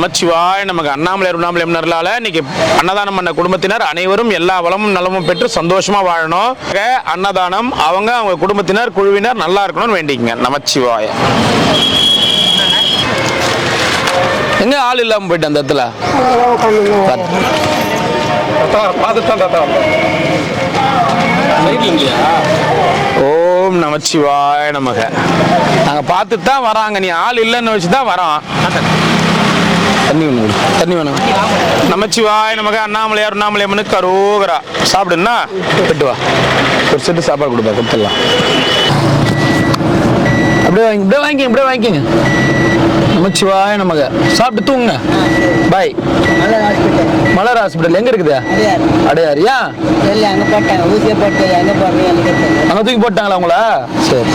நமச்சிவாய நமக்கு. அண்ணாமலை அருணாமலை அருளால இன்னைக்கு அன்னதானம் பண்ண குடும்பத்தினர் அனைவரும் எல்லா வளமும் நலமும் பெற்று சந்தோஷமா வாழணும். அன்னதானம் அவங்க குடும்பத்தினர் குழுவினர் நல்லா இருக்கணும்னு வேண்டிக்கங்க. நமச்சிவாய. எங்க ஆள் இல்லாம போயிட்டு அந்த இடத்துல ஓம் நமச்சிவாய நமக. நாங்க பார்த்துட்டு தான் வராங்க, நீ ஆள் இல்லைன்னு வச்சுதான் வரோம். தண்ணி வேணும். நமச்சிவாய நமக. அண்ணாமலை அருணாமலை அம்மனுக்கு அரோகரா. சாப்பிடுன்னா விட்டு வா, ஒரு செட்டு சாப்பாடு கொடுப்பா, கொடுத்துடலாம். அப்படியே வாங்கிக்கங்க. நமச்சிவாய நமக. சாப்பிட்டு தூங்குங்க. பாய். மலர் ஹாஸ்பிட்டல் எங்க இருக்குது? அடையாரியா? அங்க தூக்கி போட்டாங்களா உங்கள? சரி.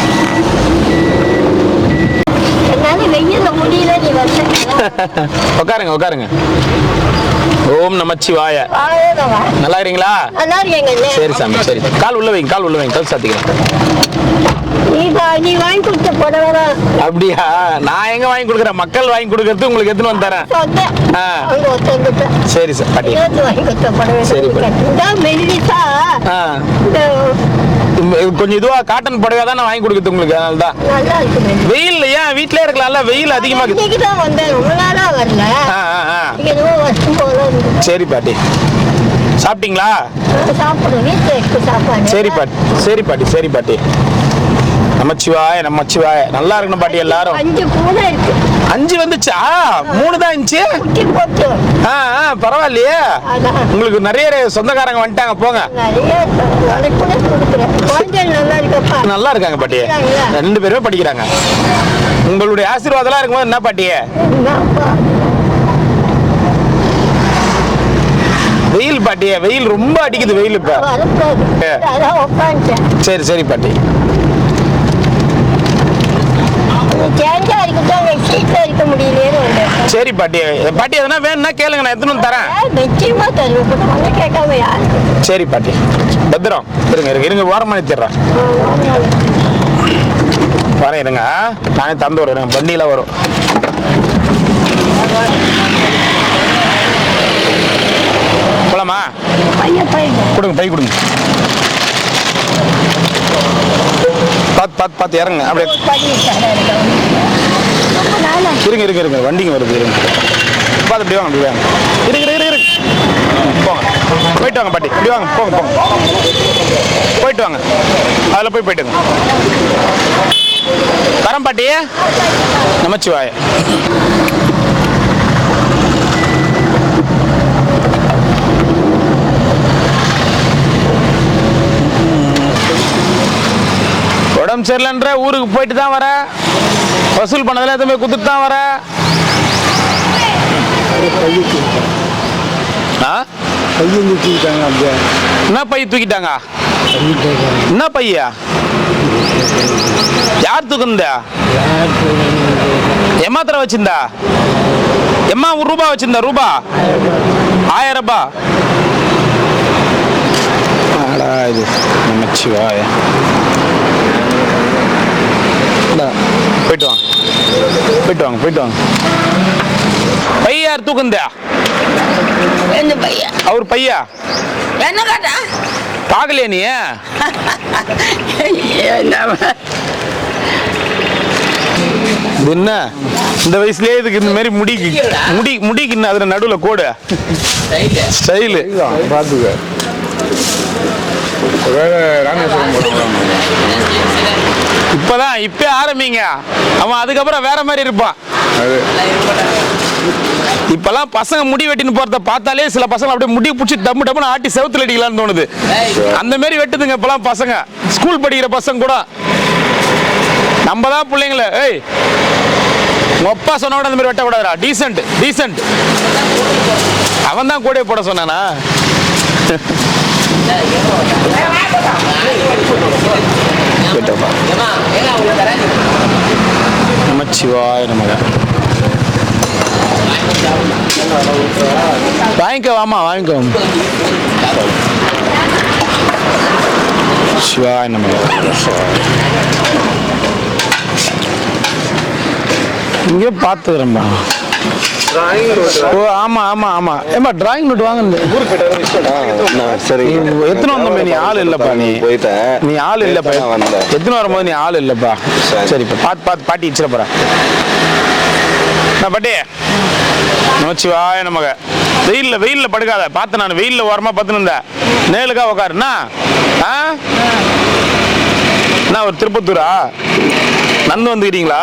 உட்காருங்க. ஓம் நமச்சிவாய. நல்லா இருக்கீங்களா? சரி சாமி, சரி. கால் உள்ள வைங்க, கல் சாத்திக்கிறேன். நீ வாங்கி கொடுத்த புடவை. அப்படியா? நான் எங்க வாங்கி கொடுக்குறேன், மக்கள் வாங்கி கொடுக்கறது உங்களுக்கு எத்தனை வந்து தரேன். சரி சார் பாட்டி. சரி கொஞ்சம் இதுவா காட்டன் புடவை தான் நான் வாங்கி கொடுக்குறது உங்களுக்கு. அதனால தான். வெயில் ஏன் வீட்லயே இருக்கலாம்ல, வெயில் அதிகமா இருக்கு. சரி பாட்டி. சாப்பிட்டீங்களா? சரி பாட்டி. நமச்சிவாய. நல்லா இருக்கணும் பாட்டி எல்லாரும். 5 வந்துச்சா? 3 தான் இருந்துச்சு. பரவாயில்லையே, உங்களுக்கு நிறைய சொந்தக்காரங்க வந்துட்டாங்க. போங்க. நல்லா இருக்காங்க பாட்டி, 2 பேருமே படிக்கிறாங்க. உங்களுடைய ஆசீர்வாதம் இருக்கும்போது என்ன பாட்டியே. வெயில் பாட்டியே, வெயில் ரொம்ப அடிக்குது. வெயில் இப்ப. சரி பாட்டி. சரி பாட்டி. எதனா வேணும்னா கேளுங்க, நான் எத்தனை தரேன். சரி பாட்டி, பத்திரம். இருங்க ஓரமா நிறுத்திடுறேன். வரேன், இருங்க. நானே தந்து வரேன், வண்டியில வரும். போலாமா? கொடுங்க, பை கொடுங்க. பார்த்து இறங்க. அப்படியே இருங்க. வண்டிங்க வருது. இருங்க. பார்த்து இப்படி வாங்க. இருக்கு. போங்க, போயிட்டு வாங்க பாட்டி. இப்படி வாங்க. போங்க. போயிட்டு வாங்க. அதில் போயிட்டுங்க. தரம் பாட்டி. நமச்சிவாய. உடம்பு சரியில்லைன்ற ஊருக்கு போயிட்டு தான் வர. வசூல் பண்ணதில் எதுவுமே குத்துட்டு தான் வர. என்ன பை தூக்கிட்டாங்க? என்ன பையா? யார் தூக்குந்தா? எம்மாத்திர வச்சிருந்தா? எம்மா ரூபா வச்சிருந்தா? ரூபா 1000 ரூபாய். இது நமச்சிவாய. போயிட்டு வாங்க. பையார் தூக்குந்தா? அவர் பையா என்ன கேட்டா பாக்கலையா நீ? என்ன இந்த வயசுலயே இதுக்கு இந்த மாதிரி முடிக்கு அதுல நடுவுல கோடு ஸ்டைலு பாத்துக்க. இப்ப ஆரம்பிங்க. அவன் அதுக்கப்புறம் வேற மாதிரி இருப்பான். இப்பெல்லாம் பசங்க முடி வெட்டின்னு போறத பார்த்தாலே சில பசங்க அப்படியே முடி பிடிச்சி டம்னு ஆட்டி செவுத்துல அடிக்கலாம்னு தோணுது. அந்த மாதிரி வெட்டுதுங்க இப்பெல்லாம் பசங்க. ஸ்கூல் படிக்கிற பசங்க கூட. நம்ம தான் பிள்ளைங்கள ஏய் உங்க அப்பா சொன்ன கூட அந்த மாதிரி வெட்டக்கூடாதுடா. டீசென்ட். அவன் தான் கூட போட சொன்னானா? நமச்சிவாய நமக. வாங்கிக்கோ. சிவாய நமக. இங்கே பார்த்துக்கிறேன்பா. ஓ ஆமா ஆமா ஆமா ஏமா டிராயிங் நோட் வாங்க சரி எத்தனை வந்தோம் நீ ஆள் இல்லப்பா நீ போயிட்டேன் நீ ஆள் இல்லப்பா எத்தனை வரும்போது நீ ஆள் இல்லப்பா சரி இப்ப பார்த்து பாட்டி வச்சிட போறேன் நான் பாட்டி நமச்சிவாய நமக வெயில்ல படுக்காத பார்த்து நான் வெயில்ல ஓரமா பார்த்துன்னு இருந்தேன் நேலுக்கா உக்காருண்ணா என்ன ஒரு திருப்பத்தூரா நந்து வந்துக்கிறீங்களா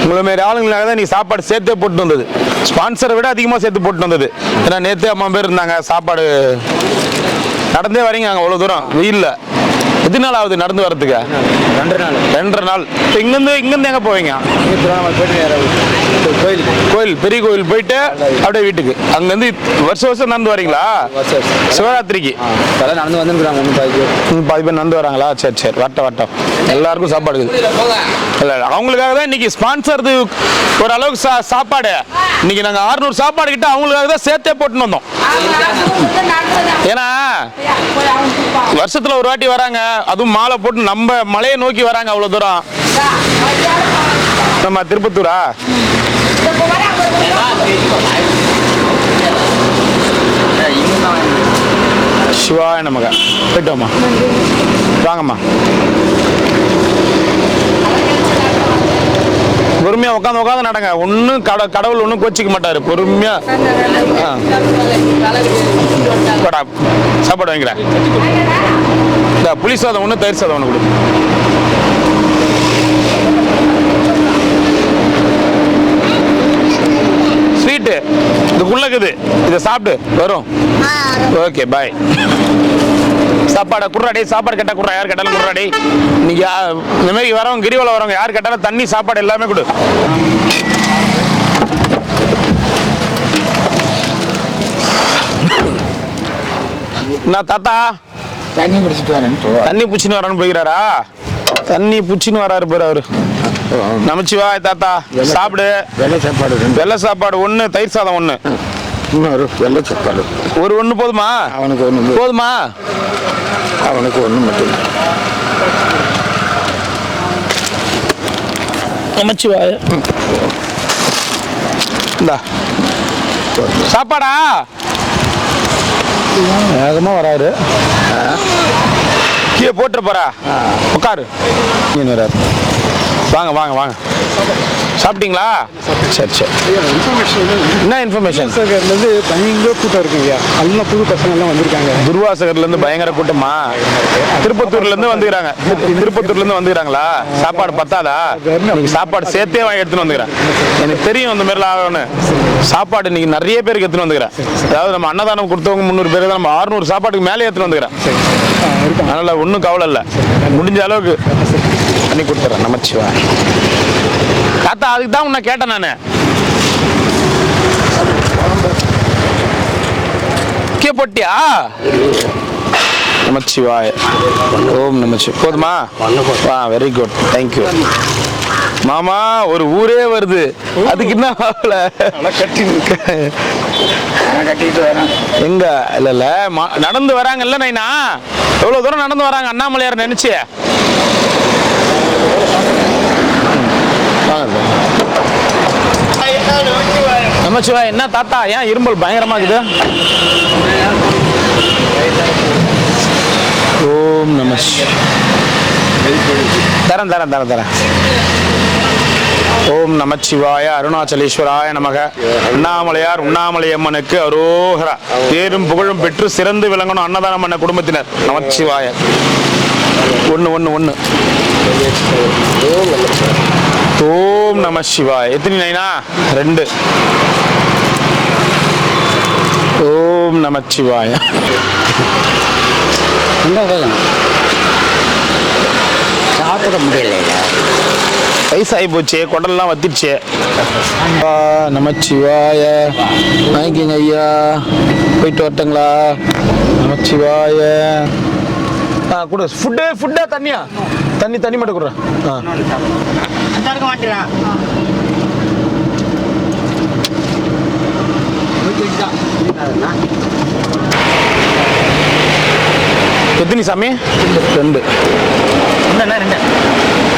உங்களை மாரி ஆளுங்களாக தான் நீ சாப்பாடு சேர்த்தே போட்டு வந்தது ஸ்பான்சரை விட அதிகமாக சேர்த்து போட்டு வந்தது ஏன்னா நேற்று அம்மா பேர் இருந்தாங்க சாப்பாடு நடந்தே வரீங்க அங்கே அவ்வளோ தூரம் வெயில்ல எத்தனை நாள் ஆகுது நடந்து வர்றதுக்கு 2.5 நாள் இப்போ இங்கேருந்து எங்கே போவீங்க கோயில் பெரிய கோயில் போயிட்டு அப்படியே வீட்டுக்கு அங்கேருந்து வருஷம் நடந்து வரீங்களா சிவராத்திரிக்கு நடந்து வந்துருக்குறாங்க பாதி பேர் நடந்து வராங்களா சரி வட்டம் எல்லாருக்கும் சாப்பாடு இல்லை அவங்களுக்காக தான் இன்னைக்கு ஸ்பான்சர் ஓரளவுக்கு சாப்பாடு இன்னைக்கு நாங்கள் 600 சாப்பாடு கிட்ட அவங்களுக்காக தான் சேர்த்தே போட்டுன்னு வந்தோம் ஏன்னா வருஷத்துல ஒரு வாட்டி வராங்க அதுவும் மாலை போட்டு நம்ம மலையை நோக்கி வராங்க அவ்வளவு தூரம் நம்ம திருப்பத்தூரா சிவாய நமக போயிட்டோமா வாங்கம்மா பொறுமையா உட்காந்து நடங்க ஒன்னும் கடவுள் ஒன்னும் கோச்சிக்க மாட்டாரு பொறுமையா சாப்பாடு வாங்கிக்கிறேன் புளி சாதம் ஒண்ணு தயிர் சாதம் ஒண்ணு கொடு ஸ்வீட்டு இதுக்குள்ளக்குது இதை சாப்பிட்டு வரும் ஓகே பாய் சாப்பாடு குர்ராடி சாப்பாடு கேட்டா குர்ரா யார் கேட்டாலும் குர்ராடி இன்னைக்கு இந்த மாதிரி வரவங்க கிரிவலம் வரவங்க யார் கேட்டாலும் தண்ணி சாப்பாடு எல்லாமே கொடு நான் தாத்தா தண்ணி பிடிச்சிட்டு வரேன் தண்ணி பிடிச்சின்னு வரேன்னு போய்கிறாரா தண்ணி பிடிச்சின்னு வராரு பேர் அவரு நமச்சிவாய் தாத்தா சாப்பிடு வெள்ளை சாப்பாடு ஒண்ணு தயிர் சாதம் ஒண்ணு இன்னொரு வெள்ளை சாப்பாடு ஒண்ணு போதுமா அவனுக்கு ஒண்ணு போதுமா அவனுக்கு ஒண்ணு மட்டும் நமச்சிவாய் இந்தா சாப்பாடா வேகமா வராரு கீழே போட்டு போறா உட்காரு வராரு வாங்க சாப்பிட்டீங்களா சரி என்ன இன்ஃபர்மேஷன் இருந்து பயங்கர கூட்டம் இருக்குங்க எல்லாம் புது பசங்க எல்லாம் வந்திருக்காங்க துர்வாசகர்ல இருந்து பயங்கர கூட்டமா திருப்பத்தூர்ல இருந்து வந்துக்கிறாங்களா சாப்பாடு பத்தாதா நீங்க சாப்பாடு சேர்த்தே வாங்கி எடுத்துன்னு வந்துக்கிறேன் எனக்கு தெரியும் இந்த மாதிரி ஆகணும்னு சாப்பாடு இன்னைக்கு நிறைய பேருக்கு எடுத்துன்னு வந்துக்கிறேன் அதாவது நம்ம அன்னதானம் கொடுத்தவங்க 300 பேர் தான் நம்ம 600 சாப்பாட்டுக்கு மேலே எடுத்துன்னு வந்துக்கிறேன் அதனால ஒன்றும் கவலை இல்லை முடிஞ்ச அளவுக்கு பண்ணி கொடுத்துறேன் நமச்சிவாய் தாத்தா அதுக்கு தான் உன்னை கேட்டேன் நானு போட்டியா நமச்சிவாய் ஓம் நமச்சிவாய் போதுமா வெரி குட் தேங்க்யூ மாமா ஒரு ஊரே வருது அதுக்கு என்ன ஆகல எங்க இல்ல நடந்து வராங்கல்ல நைனா எவ்வளவு தூரம் நடந்து வராங்க அண்ணாமலையார் நினைச்சு நமச்சிவாய் என்ன தாத்தா ஏன் இரும்பல் பயங்கரமா இருக்குது ஓம் நம தரேன் ஓம் நமச்சிவாய அருணாச்சலேஸ்வராய நமக அண்ணாமலையார் உண்ணாமலையம்மனுக்கு அரோகரா பேரும் புகழும் பெற்று சிறந்து விளங்கணும் அன்னதானம் பண்ண குடும்பத்தினர் நமச்சிவாய ஒன்னு ஓம் நம சிவாய எத்தனை நைனா 2 ஓம் நமச்சிவாய சாப்பிட முடியல வயசாகி போச்சு குடல்லாம் வத்திடுச்சு நமச்சிவாய வாங்கிக்கங்க ஐயா போயிட்டு வரட்டுங்களா நமச்சிவாய கூட ஃபுட்டா தண்ணியா தண்ணி மட்டும் கொடுறேன் எத்தனை சாமி 2 2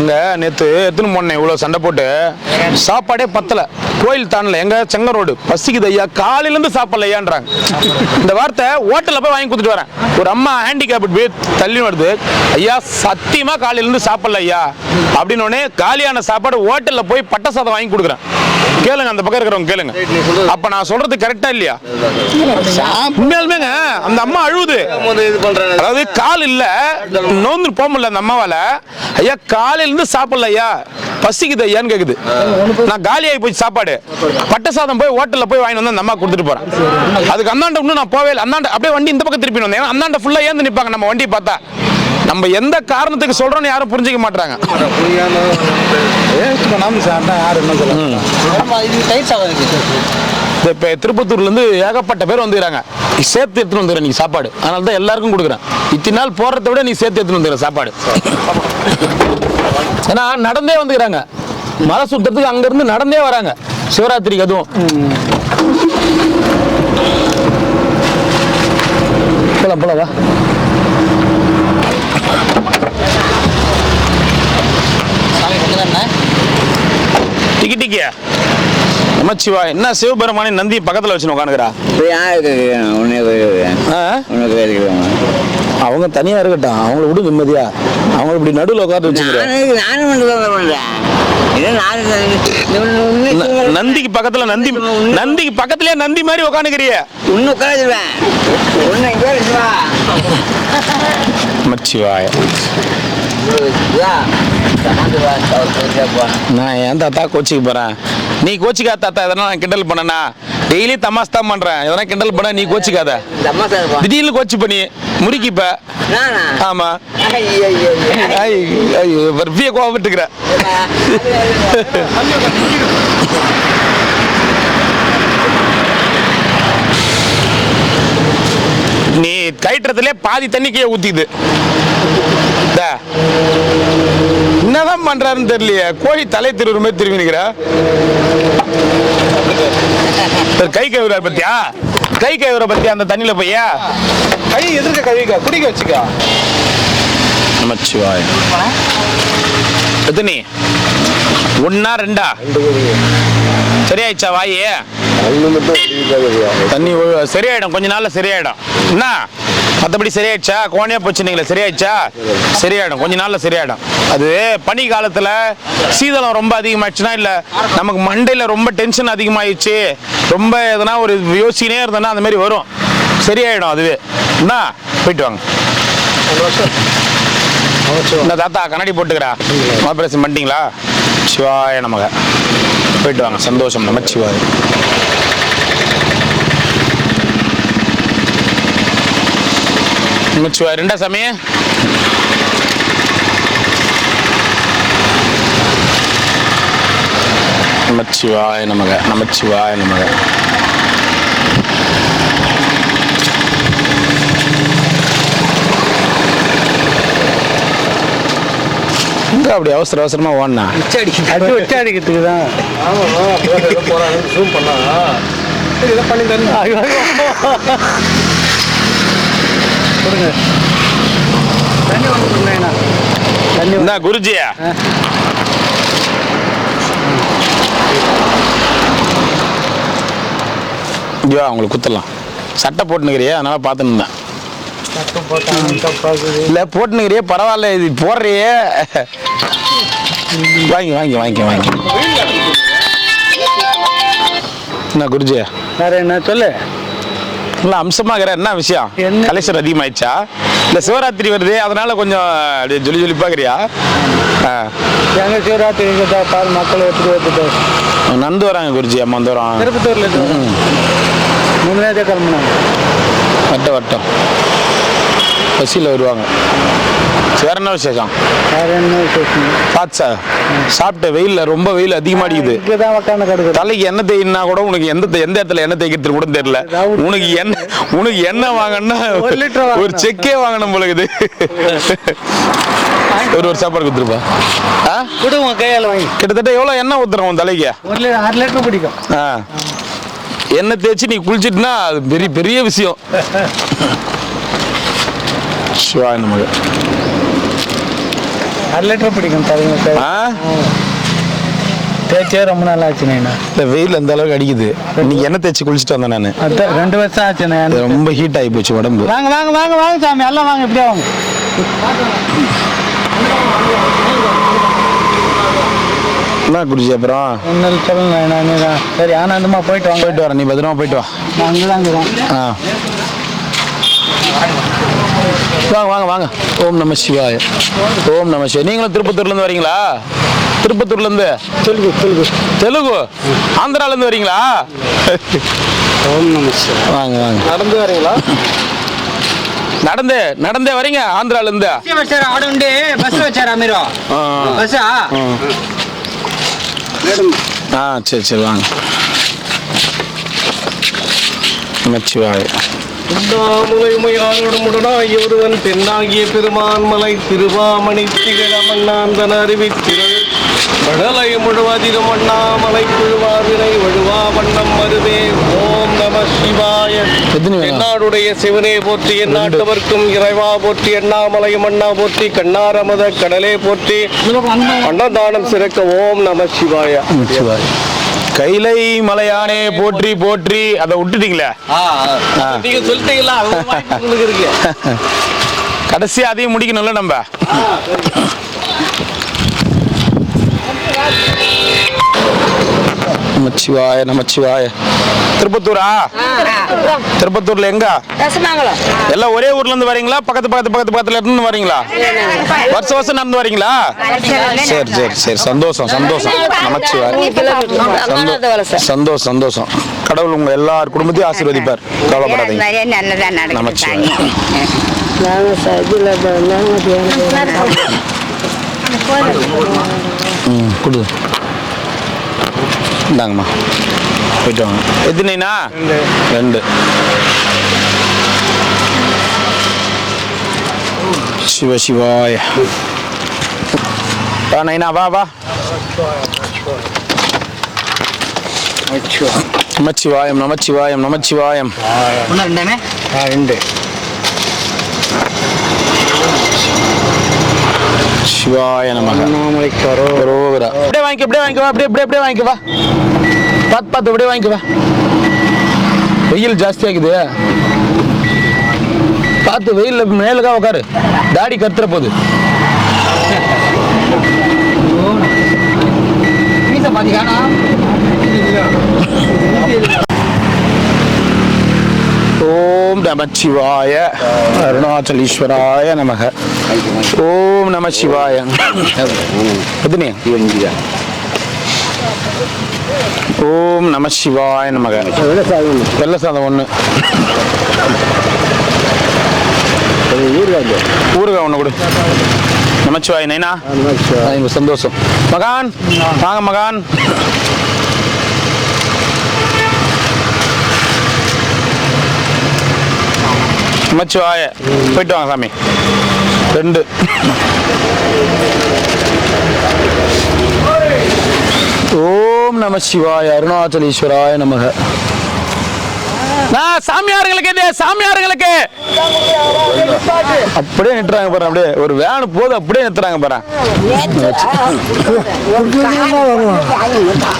இங்க நேற்று எத்தனை போனேன் இவ்வளோ சண்டை போட்டு சாப்பாடே பத்தலை. கோயில் தாண்டல எங்க செங்க ரோடு பசிக்குது ஐயா, காலையிலேருந்து சாப்பிடலையான்றாங்க. இந்த வார்த்தை ஹோட்டலில் போய் வாங்கி கொடுத்துட்டு வரேன். ஒரு அம்மா ஹேண்டிகேப்ட் போய் தள்ளி வருது, ஐயா சத்தியமாக காலையிலேருந்து சாப்பிடல ஐயா அப்படின்னு. காலியான சாப்பாடு ஹோட்டலில் போய் பட்டை சாதம் வாங்கி கொடுக்குறேன். கேளுங்க, அந்த பக்கம் இருக்கிறவங்க கேளுங்க. அப்ப நான் சொல்றது கரெக்டா இல்லையா? உண்மையாலுமேங்க அந்த அம்மா அழுவுது. அதாவது கால் இல்ல, நோந்து போக முடியல அந்த அம்மாவால. ஐயா காலையில இருந்து சாப்பிடல ஐயா, பசிக்குது ஐயான்னு கேக்குது. நான் காலியாகி போய் சாப்பாடு பட்டை சாதம் போய் ஹோட்டல்ல போய் வாங்கி வந்து அந்த அம்மா கொடுத்துட்டு போறேன். அதுக்கு அந்தாண்ட இன்னும் நான் போவே இல்லை. அந்தாண்ட அப்படியே வண்டி இந்த பக்கம் திருப்பி வந்தேன். அந்தாண்ட ஃபுல்லா ஏந்து நிப்பாங்க நம்ம வண்டி பார்த்தா. நம்ம எந்த காரணத்துக்கு சொல்றோம்னு யாரும் புரிஞ்சிக்க மாட்டாங்க. இப்ப திருப்பத்தூர்ல இருந்து ஏகப்பட்ட பேர் வந்துக்கிறாங்க. சேர்த்து எடுத்துட்டு வந்துடுறேன் நீ சாப்பாடு. அதனால தான் எல்லாருக்கும் கொடுக்குறேன். இத்தனை நாள் போறதை விட நீ சேர்த்து எடுத்துட்டு வந்துடுற சாப்பாடு. ஏன்னா நடந்தே வந்துக்கிறாங்க. மலை சுத்தத்துக்கு அங்க இருந்து நடந்தே வராங்க சிவராத்திரிக்கு. அதுவும் போலாம் போலாம் வா. டிக்கிட்டிக்கியா நமச்சிவா. என்ன சிவபெருமானி நந்தி பக்கத்துல வச்சு உட்காந்துக்கிறா? அவங்க தனியா இருக்கட்டும், அவங்கள விடு நிம்மதியா. அவங்க இப்படி நடுவில் உட்காந்து வச்சுக்கிறேன். நந்திக்கு பக்கத்துல நந்திக்கு பக்கத்துலயே நந்தி மாதிரி உட்காந்துக்கிறிய. நமச்சிவாய. நான் ஏன் தாத்தா கோச்சிக்க போறேன்? நீ கோச்சிக்காத தாத்தா. எதனா நான் கிண்டல் பண்ணனா? டெய்லி தமாஸ் தான் பண்றேன். எதனா கிண்டல் பண்ண நீ கோச்சிக்காத. திடீர்னு கோச்சி பண்ணி முறிக்கிப்ப. ஆமா வர்பிய கோவப்பட்டுக்கிற. நீ கயிற்றத்திலே பாதி தண்ணிக்கே ஊத்திது. என்னதான் பண்றாருன்னு தெரியலையே. கோழி தலை திருவுற மாதிரி திரும்பி நிக்கிற. கை கழுவுற பத்தியா? கை கழுவுற பத்தியா? அந்த தண்ணியில போய்யா கை எதிர்க்க கழுவிக்க, குடிக்க வச்சுக்கா. நமச்சிவாய. எத்தனை? ஒன்னா ரெண்டா? சரியாயிடுச்சா வாயே? தண்ணி சரியாயிடும், கொஞ்ச நாள்ல சரியாயிடும். என்ன மற்றபடி சரியாயிடுச்சா? கோணையா போச்சுங்களே, சரியாயிடுச்சா? சரியாயிடும், கொஞ்ச நாள்ல சரியாயிடும். அது பனி காலத்துல சீதளம் ரொம்ப அதிகமாயிடுச்சுன்னா, இல்ல நமக்கு மண்டையில ரொம்ப டென்ஷன் அதிகமாயிடுச்சு, ரொம்ப எதனா ஒரு யோசிச்சுனே இருந்தோம்னா அந்த மாதிரி வரும். சரியாயிடும் அதுவே. என்ன போயிட்டு வாங்க. இந்த தாத்தா கண்ணாடி போட்டுக்கிறா. ஆபரேஷன் பண்ணிட்டீங்களா? சிவாய நமக. போயிட்டு வாங்க, சந்தோஷம். நமச்சிவாய. நமச்சிவாய. ரெண்டா சாமி? நமச்சிவாய நமக. நமச்சிவாய நமக. அப்படி அவசர அவசரமா ஓடனா அடிக்கிறதுக்கு தான். என்ன குருஜியா? ஐயோ அவங்களுக்கு குத்தலாம். சட்டை போட்டுனுக்கிறியே, அதனால பார்த்துன்னு இருந்தேன். இல்ல போட்டுனுக்கிறியே பரவாயில்ல, இது போடுறியே. வாங்கி வாங்கி வாங்கி வாங்கி. என்ன குருஜி வேற என்ன சொல்லு? இல்லை அம்சமாகிற என்ன விஷயம்? கலெக்ஷன் அதிகமாயிடுச்சா? இல்லை சிவராத்திரி வருது அதனால கொஞ்சம் அப்படியே ஜொலி ஜொலிப்பாக்குறியா? எங்க சிவராத்திரி பாரு மக்கள் எப்படி வந்துட்டு நந்து வராங்க குருஜி. அம்மா வந்து வரோம். திருப்பத்தூர்ல முன்னாடியே கிளம்புனாங்க. வட்டம் வட்டம் பசியில் வருவாங்க. வேற என்ன விசேஷம்? வேற என்ன விசேஷம்? பாச்சா சாப்பிட்ட வெயில்ல ரொம்ப வெயில் அதிகமாடிக்குது. தலைக்கு எண்ணெய் தேய்னா கூட உனக்கு எந்த இடத்துல எண்ணெய் தேய்க்கிறது கூட தெரியல. உனக்கு எண்ணெய் வாங்கணும்னா ஒரு செக்கே வாங்கணும் போலக்குது. ஒரு சாப்பாடு கொடுத்துருப்பா. கொடுங்க கையால வாங்கி. கிட்டத்தட்ட எவ்வளவு எண்ணெய் ஊத்துறோம் உன் தலைக்கு? 1 லிட்டர் பிடிக்கும். எண்ணெய் தேய்ச்சி நீ குளிச்சிட்டுனா அது பெரிய பெரிய விஷயம். சிவாய நமக்கு. அரை லிட்டர் பிடிக்கும் தருங்க. ஆ தேய்ச்சே ரொம்ப நாள் ஆச்சுண்ணே. இந்த வெயில் அந்த அளவுக்கு அடிக்குது. இன்னைக்கு என்ன தேய்ச்சி குளிச்சுட்டு வந்தேன் நான். அதான் 2 வருஷம் ஆச்சுண்ணே. ரொம்ப ஹீட் ஆகி போச்சு உடம்பு. வாங்க வாங்க வாங்க வாங்க சாமி, எல்லாம் வாங்க, இப்படியே வாங்க. என்ன குடிச்சு அப்புறம் ஒன்றும் சொல்லணும். நான் சரி ஆனந்தமாக போயிட்டு வாங்க. போயிட்டு வரேன், நீ பத்திரமா போயிட்டு வா. நான் அங்கே தான் இருக்கிறோம். ஆ வாங்க வாங்க வாங்க. ஓம் நம சிவாய. ஓம் நம சிவாய. நீங்களும் திருப்பத்தூர்லேருந்து வரீங்களா? திருப்பத்தூர்லேருந்து தெலுங்கு ஆந்திராலேருந்து வரீங்களா? ஓம் நம சிவாய. வாங்க வாங்க. நடந்து வரீங்களா? நடந்தே வரீங்க ஆந்திராலேருந்து? ఆడుండి బస్సు వచ్చారా మీరు? బస్సా? சரி சரி வாங்க. நமச்சிவாய. ஒருவன் தென்னாகிய பெருமான் மலை திருவாமணி திகழமன்னாந்தன் அறிவித்திரள் மடலை முழுவதிலும் அண்ணாமலை குழுவாவினை வழுவா வண்ணம் மருவே. ஓம் நம சிவாய. என்னாடுடைய சிவனே போற்றி, எந்நாட்டவர்க்கும் இறைவா போற்றி, அண்ணாமலையும் அண்ணா போற்றி, கண்ணாரமத கடலே போற்றி, அன்னதானம் சிறக்க. ஓம் நம சிவாய. கைலை மலையானே போற்றி போற்றி. அதை விட்டுட்டீங்களே, நீங்க சொல்லிட்டீங்களா? இருக்கு கடைசி அதையும் முடிக்கணும்ல நம்ம. நமச்சிவாய நமச்சிவாய. திருப்பத்தூரா? திருப்பத்தூர்ல எங்க? எல்லாம் ஒரே ஊர்ல இருந்து வரீங்களா? பக்கத்துல இருந்து வரீங்களா? வருஷம் நடந்து வரீங்களா? சரி சரி சரி, சந்தோஷம் சந்தோஷம். நமச்சிவாய. சந்தோஷம் சந்தோஷம். கடவுள் உங்க எல்லார் குடும்பத்தையும் ஆசீர்வதிப்பார், கவலைப்படாதீங்க. நமச்சிவாய. கொடு இந்தாங்கம்மா, போயிட்டு வாங்க. எத்தனைண்ணா? 2. சிவ சிவாய. வா நைனா, வா வா. நமச்சிவாயம் நமச்சிவாயம் நமச்சிவாயம். 2 சிவாய நமக. ரோகரா. அப்படியே வாங்கிக்க வா. அப்படியே வாங்கிக்க வா. பார்த்து அப்படியே வாங்கிக்க வா. வெயில் ஜாஸ்தியாகுது, பார்த்து. வெயில்ல மேலுக்கா உட்காரு, தாடி கத்துற போகுது. ஓம் நமச்சிவாய. அருணாச்சலீஸ்வராய நமக. ஓம் நம சிவாய. ஓம் நம சிவாய நமக. வெள்ள சாதம் 1. ஊறுகாய் 1 கொடு. நமச்சிவாய நைனா. சந்தோஷம். மகான் வாங்க மகான். நமச்சிவாய. போயிட்டு வாங்க சாமி. 2. ஓம் நம சிவாய. அருணாச்சலீஸ்வராய நமக. சாமியார்களுக்கு சாமியார்களுக்கு அப்படியே நிட்டுறாங்க பாரு. அப்படியே ஒரு வேன் போது அப்படியே நிறுத்துறாங்க பாரு.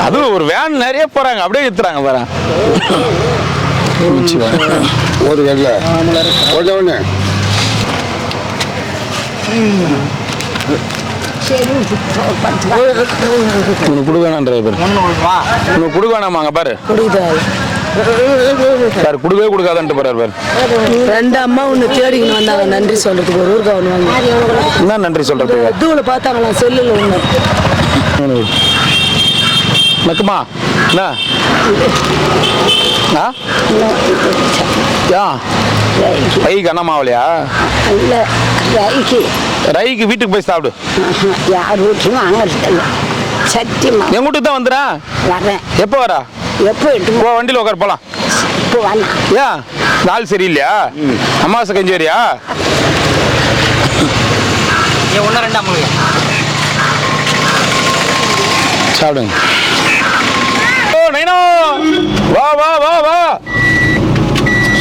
அதுவும் ஒரு வேன் நிறைய போறாங்க, அப்படியே நிறுத்துறாங்க பாரு. ஒரு வெள்ள ஒண்ணு உனக்கு கொடுக்கணும் டிரைவர். உனக்கு கொடுக்க வேணாமாங்க பாரு. சார் கொடுக்கவே கொடுக்காதன்ட்டு போறாரு பாரு. 2 அம்மா ஒன்று தேடிக்கணும் வந்தாங்க, நன்றி சொல்றதுக்கு. ஒரு ஊருக்கு வருவாங்க. என்ன நன்றி சொல்றதுக்கு? இதுல பார்த்தாங்களா செல்லுல ஒண்ணு. நக்குமா என்ன? ரைக்கு அண்ணாமாவலையா? ரைக்கு வீட்டுக்கு போய் சாப்பிடு. யார் வீட்லையும் வாங்கல. சத்தியமா என் வீட்டுக்கு தான் வந்துடுறேன். வரேன். எப்போ வரா? எப்போ போ, வண்டியில் உட்கார போலாம். இப்போ வரேன். ஏன் நாள் சரியில்லையா? அமாவாசை கஞ்சி வரியா? சாப்பிடுங்க. ஓ நைனோ, வா வா வா வா,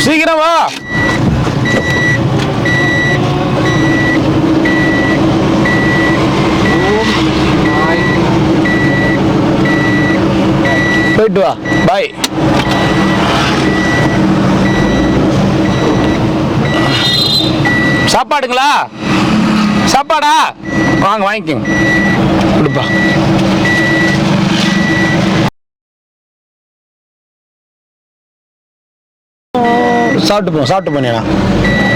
சீக்கிரம் வா. போயிட்டு வா, பாய். சாப்பாடுங்களா? சாப்பாடா? வாங்க வாங்கிக்கோங்க. கொடுப்பா. சாப்பிட்டு போனேண்ணா.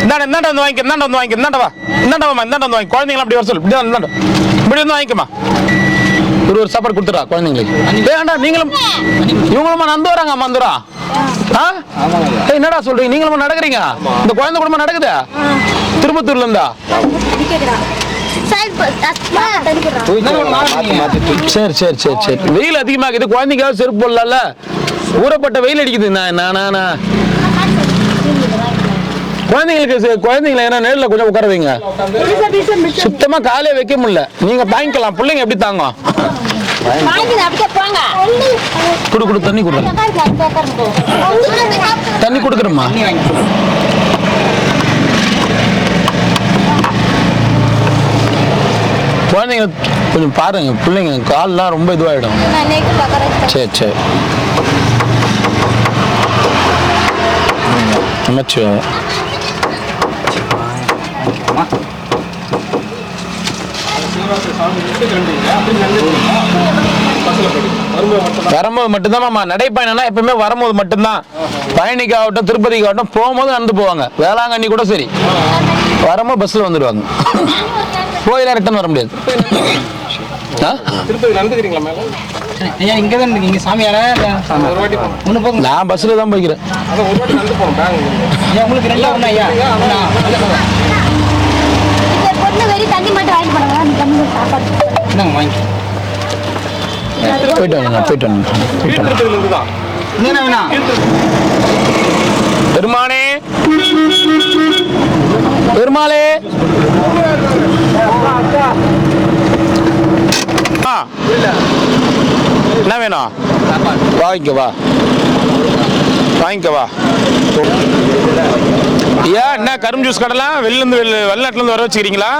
இந்தாண்ட வந்து வாங்கிக்க, இந்தாண்ட வந்து வாங்கிக்க, இந்தாண்ட வா, இந்தாண்ட வாமா, இந்தாண்ட வந்து வாங்கி. குழந்தைங்களா அப்படி வர சொல்லு, இப்படி வந்து வாங்கிக்கமா. ஒரு சாப்பாடு கொடுத்துடா குழந்தைங்களுக்கு. வேண்டாம், நீங்களும் இவங்களுமா நந்து வராங்க. அம்மா வந்துடா. என்னடா சொல்றீங்க? நீங்களும் நடக்கிறீங்க? இந்த குழந்தை குடும்பம் நடக்குது திருப்பத்தூர்ல இருந்தா? சரி சரி சரி சரி. வெயில் அதிகமாகுது, குழந்தைக்காவது செருப்பு போடல. ஊறப்பட்ட வெயில் அடிக்குது. குழந்தைங்களை என்ன நேரில் கொஞ்சம் உட்கார வைங்க. சுத்தமா காலையே வைக்க முடியல. நீங்க வாங்கிக்கலாம். பிள்ளைங்க எப்படி தாங்க? குடு தண்ணி கொடு. தண்ணி கொடுக்குறோமா? குழந்தைங்க கொஞ்சம் பாருங்க, பிள்ளைங்க கால்லாம் ரொம்ப இதுவாயிடும். சரி சரி. அமைச்சு வரும்போது மட்டும்தான் நடைப்பயணம்னா எப்பவுமே வரும்போது மட்டும்தான். பயணிக்கு ஆகட்டும், திருப்பதிக்கு ஆகட்டும், போகும்போது நடந்து போவாங்க. வேளாங்கண்ணி கூட சரி, வரும்போது பஸ்ல வந்துடுவாங்க. போயில ரிட்டர்ன் வர முடியாது. நான் பஸ்ல தான் போய்க்கிறேன். பெருமானே, பெருமாளே, என்ன வேணும்? வாங்கிக்கவா, வாங்கிக்கவா. ஐயா, என்ன கரும்பு ஜூஸ் கடலாம் வெளிநாட்டுல இருந்து வர வச்சுக்கிறீங்களா?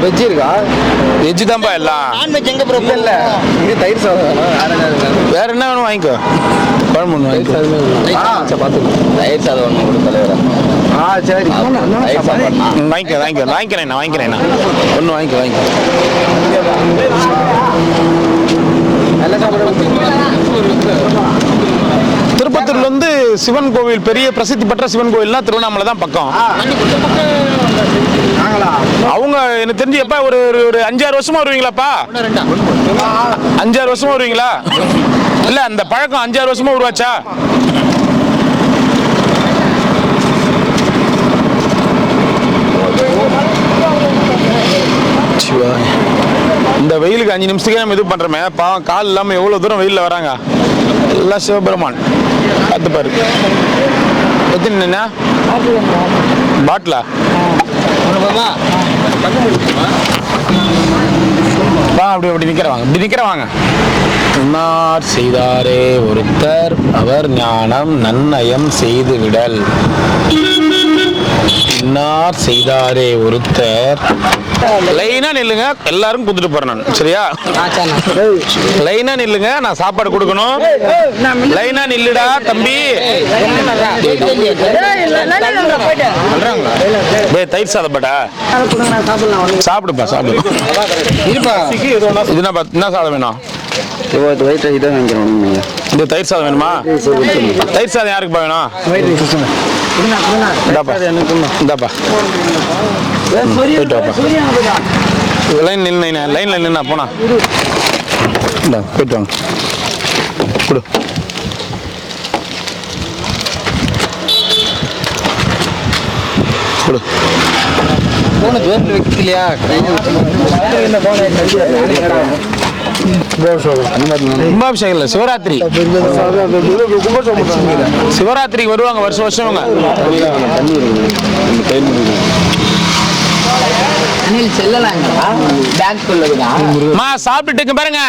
வெஜ் இருக்கா? வெஜ் தான்ப்பா எல்லாம். நான்வெஜ் எங்க ப்ரோ? இல்ல இது தயிர் சாதம். வேற என்ன வேணும் வாங்கிக்கோ. குழம்பு ஒன்று வாங்கிக்கோ. தயிர் சாதம் ஒன்று கொடு தலைவரா. சரி, வாங்கிக்கிறேன். ஒன்று வாங்கிக்கோ. திருப்பத்தூர்ல இருந்து சிவன் கோவில், பெரிய பிரசித்தி பெற்ற சிவன் கோவில்னா திருவண்ணாமலை தான் பக்கம். அவங்க எனக்கு தெரிஞ்சு எப்ப ஒரு 5-6 வருஷமா வருவீங்களாப்பா? 5-6 வருஷமா வருவீங்களா? இல்ல, அந்த பழக்கம் 5-6 வருஷமா உருவாச்சா? இந்த வெயிலுக்கு 5 நிமிஷத்துக்கே நம்ம இது பண்றோமே, பாவம் கால் இல்லாம எவ்வளவு தூரம் வெயில்ல வராங்க. எல்லாம் சிவபெருமான் பார்த்து பாரு. எத்தனை பாட்டிலா? அப்படி நிக்கிறவாங்க. இன்னார் செய்தாரே ஒருத்தர், அவர் ஞானம் நன்னயம் செய்து விடல். இன்னார் செய்தாரே ஒருத்தர். லைனா நில்லுங்க, எல்லாரும் கொடுத்துட்டு போறேன் நான். சரியா? லைனா நில்லுங்க, நான் சாப்பாடு கொடுக்கணும். லைனா நில்லுடா தம்பி. தயிர் சாதப்பட்டா சாப்பிடுப்பா, சாப்பிடு. என்ன சாதம் வேணும்? இந்த தயிர் சாதம் வேணுமா? தயிர் சாதம் யாருக்குப்பா வேணும்? இந்தாப்பா, போயிட்டு வாப்பா. லைன்ல நின்னா போனா. போயிட்டு வாங்க. கொடு. கொடு. கும்பாபிஷேகம் இல்ல, சிவராத்திரி. சிவராத்திரிக்கு வருவாங்க வருஷம் வருஷம். சாப்பிட்டுட்டு பாருங்க,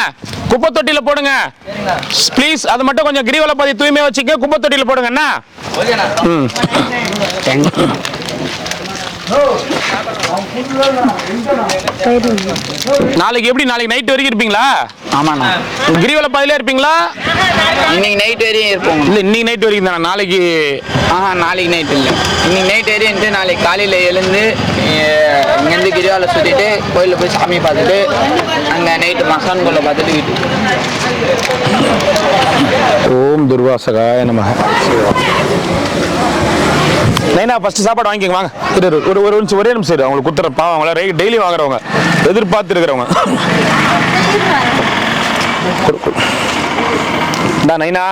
குப்பை தொட்டியில போடுங்க ப்ளீஸ். அது மட்டும் கொஞ்சம் கிரிவல பாதி தூய்மையா வச்சுக்க. குப்பை தொட்டியில போடுங்க. என்ன நாளைக்கு எப்படி நாளைக்கு நைட் வரைக்கும் இருப்பீங்களா? ஆமாண்ணா. கிரிவல பாதையிலே இருப்பீங்களா? இன்னைக்கு நைட் வரையும் இருப்போம். இல்லை இன்னைக்கு நைட் வரைக்கும் தானே? நாளைக்கு நாளைக்கு நைட் இல்லை, இன்னைக்கு நைட் வரையும் நாளைக்கு காலையில் எழுந்து இங்கேருந்து கிரிவாலை சுற்றிட்டு கோயிலில் போய் சாமி பார்த்துட்டு அங்கே நைட்டு மசான் கோயிலை பார்த்துட்டு வீட்டுக்கு. ஓம் துர்வாசகாய நமக. நைனா ஃபர்ஸ்ட் சாப்பாடு வாங்கிக்கங்க வாங்க. ஒரு நிமிஷம் ஒரே நிமிஷம் அவங்களுக்கு குத்துற பாவம், அவங்கள டெய்லி வாங்குறவங்க, எதிர்பார்த்து இருக்கிறவங்க. நைனா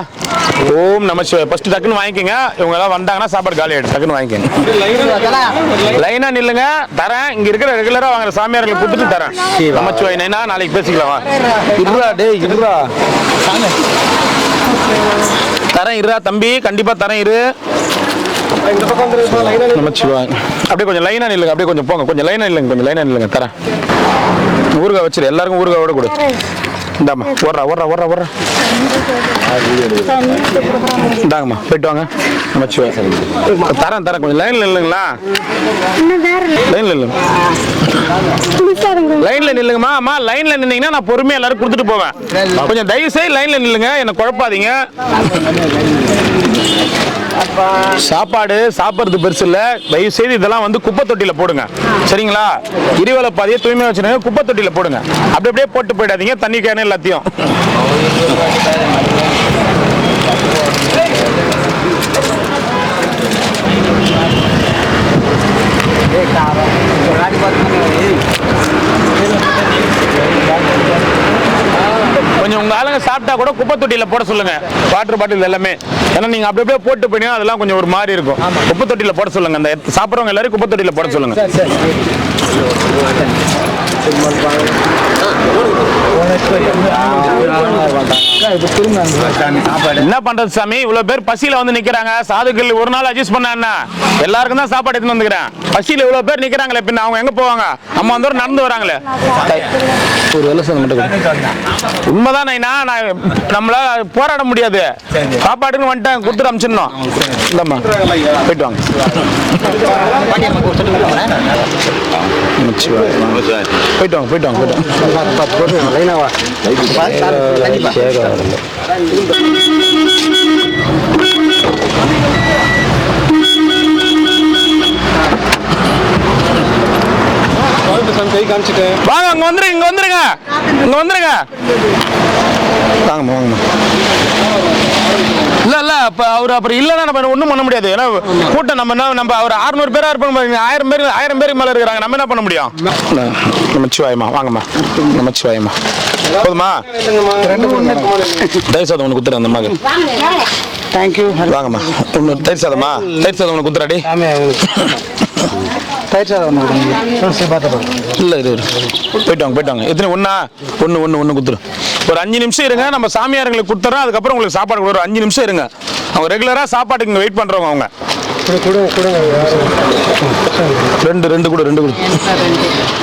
ஓம் நம சிவாய. ஃபர்ஸ்ட் டக்குன்னு வாங்கிக்கங்க. இவங்க எல்லாம் வந்தாங்கன்னா சாப்பாடு காலி ஆயிடும். டக்குன்னு வாங்கிக்கங்க. லைனா நில்லுங்க, தரேன். இங்க இருக்கிற ரெகுலரா வாங்குற சாமியார்களுக்கு கொடுத்துட்டு தரேன். நமச்சிவாய் நைனா, நாளைக்கு பேசிக்கலாம். இருடா டேய் இருடா, தரேன் இருடா தம்பி, கண்டிப்பா தரேன் இரு. நமச்சிவாய். அப்படியே கொஞ்சம் லைனா நில்லுங்க, அப்படியே கொஞ்சம் போங்க, கொஞ்சம் லைனா நில்லுங்க, கொஞ்சம் லைனா நில்லுங்க. தரேன். ஊறுகாய் வச்சிரு, எல்லாருக்கும் ஊறுகாய் விட கொடு. இந்தாம்மா ஓடுறா ஓடுறா ஓடுறா ஓடுறா. இந்தாங்கம்மா போயிட்டு வாங்க. நமச்சிவாய். தரேன் தரேன், கொஞ்சம் லைன்ல இல்லைங்களா? லைன்ல இல்லைங்க, லைன்ல நில்லுங்கம்மா. அம்மா லைன்ல நின்னீங்கன்னா நான் பொறுமையா எல்லாரும் கொடுத்துட்டு போவேன். கொஞ்சம் தயவு செய்து லைன்ல நில்லுங்க, என்ன குழப்பாதீங்க. சாப்பாடு சாப்பிட்றது பெருசு இல்ல, தயவு செய்து இதெல்லாம் வந்து குப்பை தொட்டியில போடுங்க, சரிங்களா? கிரிவல பாதையை தூய்மையா வச்சுருங்க, குப்பை தொட்டியில போடுங்க. அப்படி அப்படியே போட்டு போயிடாதீங்க, தண்ணி கேன எல்லாத்தையும். கொஞ்சம் உங்க ஆளுங்க சாப்பிட்டா கூட குப்பை தொட்டியில போட சொல்லுங்க, வாட்டர் பாட்டில் எல்லாமே. ஏன்னா நீங்க அப்படி அப்படியே போட்டு போனீங்கன்னா அதெல்லாம் கொஞ்சம் ஒரு மாதிரி இருக்கும். குப்பை தொட்டியில போட சொல்லுங்க, அந்த சாப்பிட்றவங்க எல்லாரும் குப்பை தொட்டியில போட சொல்லுங்க. என்ன பண்றது சாமி, இவ்வளவு பேர் பசியில வந்து நிக்கிறாங்க. சாதுக்கள் ஒரு நாள் அட்ஜஸ்ட் பண்ண என்ன, எல்லாருக்கும் தான் சாப்பாடு எடுத்துன்னு வந்துக்கிறேன். பசியில இவ்வளவு பேர் நிக்கிறாங்களே, பின்ன அவங்க எங்க போவாங்க? அம்மா வந்து நடந்து வராங்களே. ஒரு வேலை சொல்ல மட்டும் உண்மைதான் நைனா, நம்மள போராட முடியாது. சாப்பாடுன்னு வந்துட்டேன், கொடுத்துட்டு அமிச்சிடணும். இல்லம்மா போயிட்டு வாங்க. போயிட்டு வாங்க போயிட்டு வாங்க வாங்க. அங்க வந்துருங்க, இங்க வந்துருங்க, இங்க வந்துருங்க. வாங்கம்மா வாங்கம்மா. இல்ல இல்ல இப்ப அவர் அப்புறம் இல்லைன்னா நம்ம ஒண்ணும் பண்ண முடியாது. ஏன்னா கூட்டம் நம்ம அவர் 600 பேரா இருப்பாங்க, 1000 பேருக்கு மேல இருக்கிறாங்க, நம்ம என்ன பண்ண முடியும்? நமச்சிவாயம்மா வாங்கம்மா. நமச்சிவாயம்மா போதுமா? தயிர் சாதம் ஒன்று குத்துறேன் அந்த மகன். தேங்க்யூ. வாங்கம்மா. தயிர் சாதமா? தயிர் சாதம் ஒன்று குத்துறாடி. தயிர் சாதம் இல்லை இது போயிட்டு வாங்க போயிட்டு வாங்க. எத்தனை ஒன்றா? ஒன்று குத்துரு. ஒரு 5 நிமிஷம் இருங்க, நம்ம சாமியார்களுக்கு கொடுத்துறோம். அதுக்கப்புறம் உங்களுக்கு சாப்பாடு கொடுக்குறோம். 5 நிமிஷம் இருங்க. அவங்க ரெகுலராக சாப்பாட்டுக்கு இங்கே வெயிட் பண்ணுறவங்க அவங்க. ரெண்டு கூட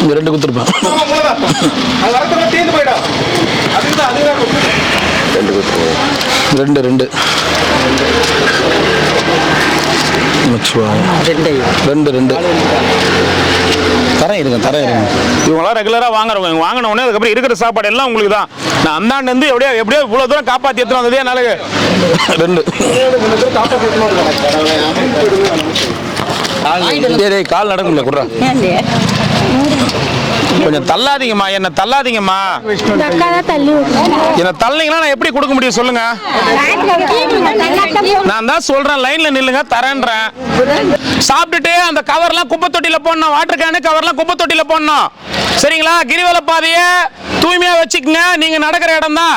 இங்கே 2 கொடுத்துருப்பேன். ரெண்டு தரேன் இருங்க. இவங்களாம் ரெகுலரா வாங்குறவங்க, வாங்கின உடனே அதுக்கப்புறம் இருக்கிற சாப்பாடு எல்லாம் உங்களுக்கு தான். நான் அந்தாண்டு வந்து எப்படியோ இவ்வளவு தூரம் காப்பாத்தி எடுத்துட்டு வந்ததே என்னால 2 கால் நடக்கும்ல குடுறா. கொஞ்சம் தள்ளாதீங்கம்மா, என்ன தள்ளாதீங்கம்மா. என்ன தள்ளீங்கன்னா நான் எப்படி கொடுக்க முடியும் சொல்லுங்க? நான் தான் சொல்றேன், லைன்ல நில்லுங்க, தரேன்றேன். சாப்பிட்டுட்டு அந்த கவர்லாம் குப்பை தொட்டியில போடணும், வாட்டர் கேனு கவர்லாம் குப்பை தொட்டியில போடணும், சரிங்களா? கிரிவல பாதையை தூய்மையா வச்சுக்கோங்க. நீங்க நடக்கிற இடம் தான்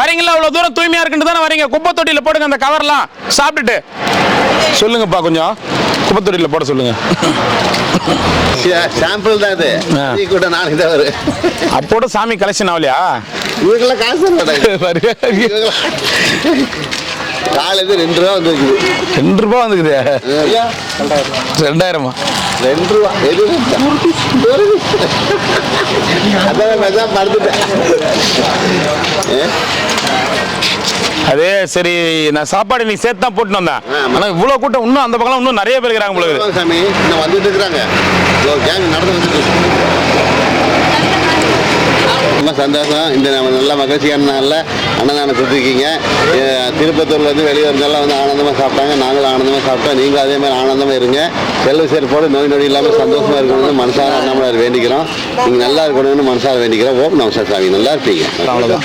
வரீங்களா, அவ்வளவு தூரம் தூய்மையா இருக்குன்னு தானே வரீங்க. குப்பை தொட்டியில போடுங்க அந்த கவர்லாம். சாப்பிட்டுட்டு சொல்லுங்கப்பா, கொஞ்சம் குப்பை தொட்டியில போட சொல்லுங்க. சாம்பிள் தான் இது. கூட நாளைக்கு தான் வரும். அப்போட சாமி கலெக்ஷன் ஆகலையா? இவங்கெல்லாம் காசு காலையில் 2 ரூபா வந்துருக்குது. 2 ரூபா வந்துக்குது. 2000 2 ரூபா அதான் மறந்துட்டேன். அதே சரி, நான் சாப்பாடு நீ சேர்த்து தான் போட்டு வந்தேன். ஆமா. ஆனா இவ்வளவு கூட்டம் இன்னும் அந்த பக்கம் இன்னும் நிறைய பேர் இருக்கிறாங்க உங்களுக்கு. சாமி இன்னும் வந்துட்டு இருக்கிறாங்க, கேங் நடந்து வந்துட்டு இருக்கு. ரொம்ப சந்தோஷம். இந்த நம்ம நல்ல மகிழ்ச்சியான நாளில் அன்னதானம் கொடுத்துருக்கீங்க. திருப்பத்தூர்லேருந்து வெளியூர்லாம் வந்து ஆனந்தமாக சாப்பிட்டாங்க, நாங்களும் ஆனந்தமாக சாப்பிட்டோம். நீங்களும் அதே மாதிரி ஆனந்தமாக இருங்க. செல்வ சேர்ப்போடு நோய் நொடி இல்லாமல் சந்தோஷமாக இருக்கணும்னு மனசார அண்ணாமலையார் வேண்டிக்கிறோம். நீங்கள் நல்லா இருக்கணும்னு மனசார வேண்டிக்கிறோம். ஓம் நமஸ்கார் சாமி, நல்லா இருப்பீங்க.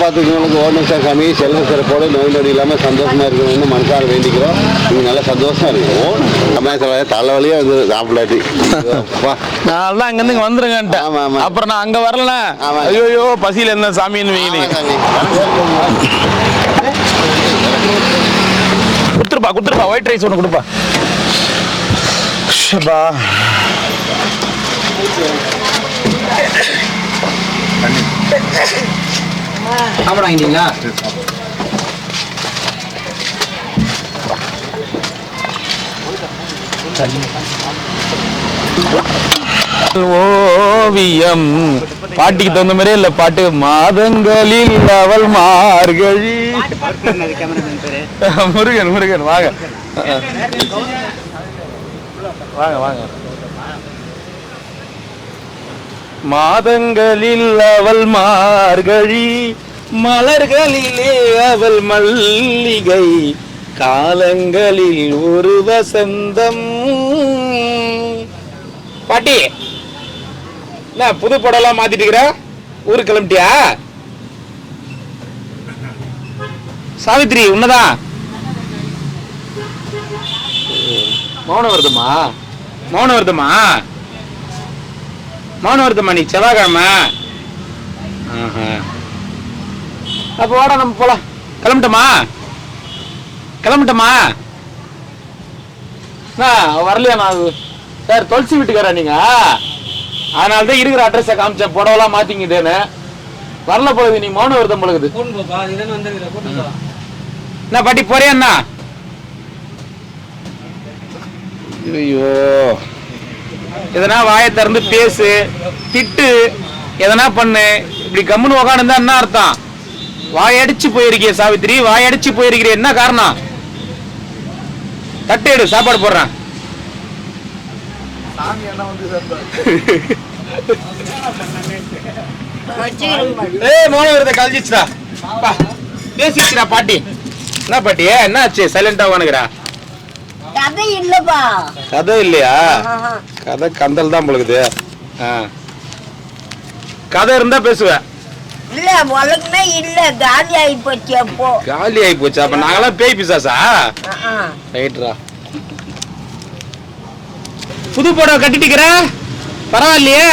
பார்த்துக்கிறவங்களுக்கு ஓம் நமஸ்கார் சாமி, செல்வ சேர்ப்போடு நோய் நொடி இல்லாமல் சந்தோஷமாக இருக்கணும்னு மனசார வேண்டிக்கிறோம். நீங்கள் நல்லா சந்தோஷமாக இருக்கு. ஓம் சமயத்தில் தலைவலியாக வந்து சாப்பிடாட்டி நான் தான் அங்கேருந்து வந்துருங்கன்ட்டேன். ஆமா, ஆமா. அப்புறம் நான் அங்கே வரல, ஆமா. ஐயோ பசியில் இருந்த சாமின்னு வைங்க. கொடுத்துருப்பா ஒயிட் ரைஸ் ஒன்று கொடுப்பா. ஷபா சாப்பிட வாங்கிட்டீங்களா? ஓவியம் பாட்டிக்கு தகுந்த மாதிரியே இல்ல பாட்டு. மாதங்களில் அவள் மார்கழி. முருகன் முருகன் வாங்க வாங்க வாங்க. மாதங்களில் அவள் மார்கழி, மலர்களிலே அவள் மல்லிகை, காலங்களில் ஒரு வசந்தம். பாட்டி என்ன புது படம்லாம் மாத்திட்டு இருக்கிற? ஊருக்கு கிளம்பிட்டியா? சாவித்ரி உன்னதான் மௌனம் வருதுமா? மௌனம் வருதுமா? மௌனம் வருதுமா? நீ செவ்வாய்க்கிழமை அப்போ வாடா நம்ம போலாம். கிளம்பிட்டோமா? கிளம்பிட்டோமா? வரலையா? நான் சார் துளசி வீட்டுக்காரா நீங்க? அதனால தான் இருக்கிற அட்ரஸை காமிச்சேன், புடவெல்லாம் மாத்திங்கிட்டேன்னு. வரல போகுது, நீ மௌனம் வருதம் பொழுது. என்ன பாட்டி போறியா என்ன? ஐயோ, எதனா வாயை திறந்து பேசு, திட்டு, எதனா பண்ணு. இப்படி கம்முன்னு உக்காந்து என்ன அர்த்தம்? வாயடிச்சு போயிருக்கிய சாவித்திரி, வாயடிச்சு போயிருக்கிற. என்ன காரணம்? தட்டு எடு, சாப்பாடு போடுறேன். மௌன விரத கழிச்சிச்சுடா, பேசிச்சுடா பாட்டி. என்ன பாட்டி என்ன ஆச்சு? சைலண்டா உனக்குறா? கதை இல்லப்பா. கதை இல்லையா? கதை கந்தல் தான் பொழுது. கதை இருந்தா பேசுவேன். இல்ல உலகமே இல்ல, காலி ஆகி போச்சு. அப்போ காலி ஆகி போச்சு. அப்ப நாங்கெல்லாம் பேய் பிசாசா? ரைட்ரா. புது புடவை கட்டிட்டுக்கிற, பரவாயில்லையே.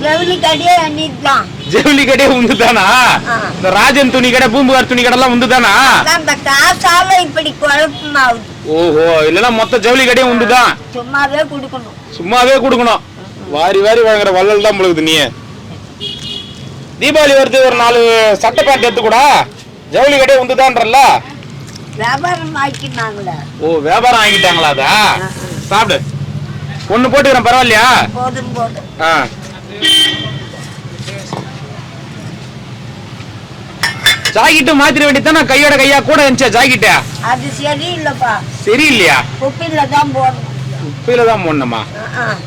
ஜவுளி கடையே அன்னிதான். ஜவுளி கடையே உண்டுதானா? இந்த ராஜன் துணி கடை, பூம்புகார் துணி கடை எல்லாம் உண்டுதானா? அந்த காசால இப்படி குழப்பமாவுது. ஓஹோ, இல்லன்னா மொத்த ஜவுளி கடையே உண்டுதான். சும்மாவே கொடுக்கணும். சும்மாவே கொடுக்கணும். வாரி வாரி வாங்குற வள்ளல் தான் பொழுது நீ. தீபாவளி வருது, ஒரு 4 சட்டை பேண்ட் எடுத்துக்கூடா. ஜவுளி கடையே உண்டுதான்றல்ல. வியாபாரம் ஆக்கினாங்களே. ஓ, வியாபாரம் ஆகிட்டாங்களா? அதா சாப்பிடு. ஒண்ணு போட்டுக்கிறேன், பரவாயில்லையா? போதும் போதும். ஜாக்கெட்டு மாத்திர வேண்டியதானே, கையோட கையா கூட இருந்துச்சா ஜாக்கெட்ட? அது சரியில்லப்பா. சரியில்லையா? குப்பில தான் போடணும். குப்பையில தான் போடணுமா?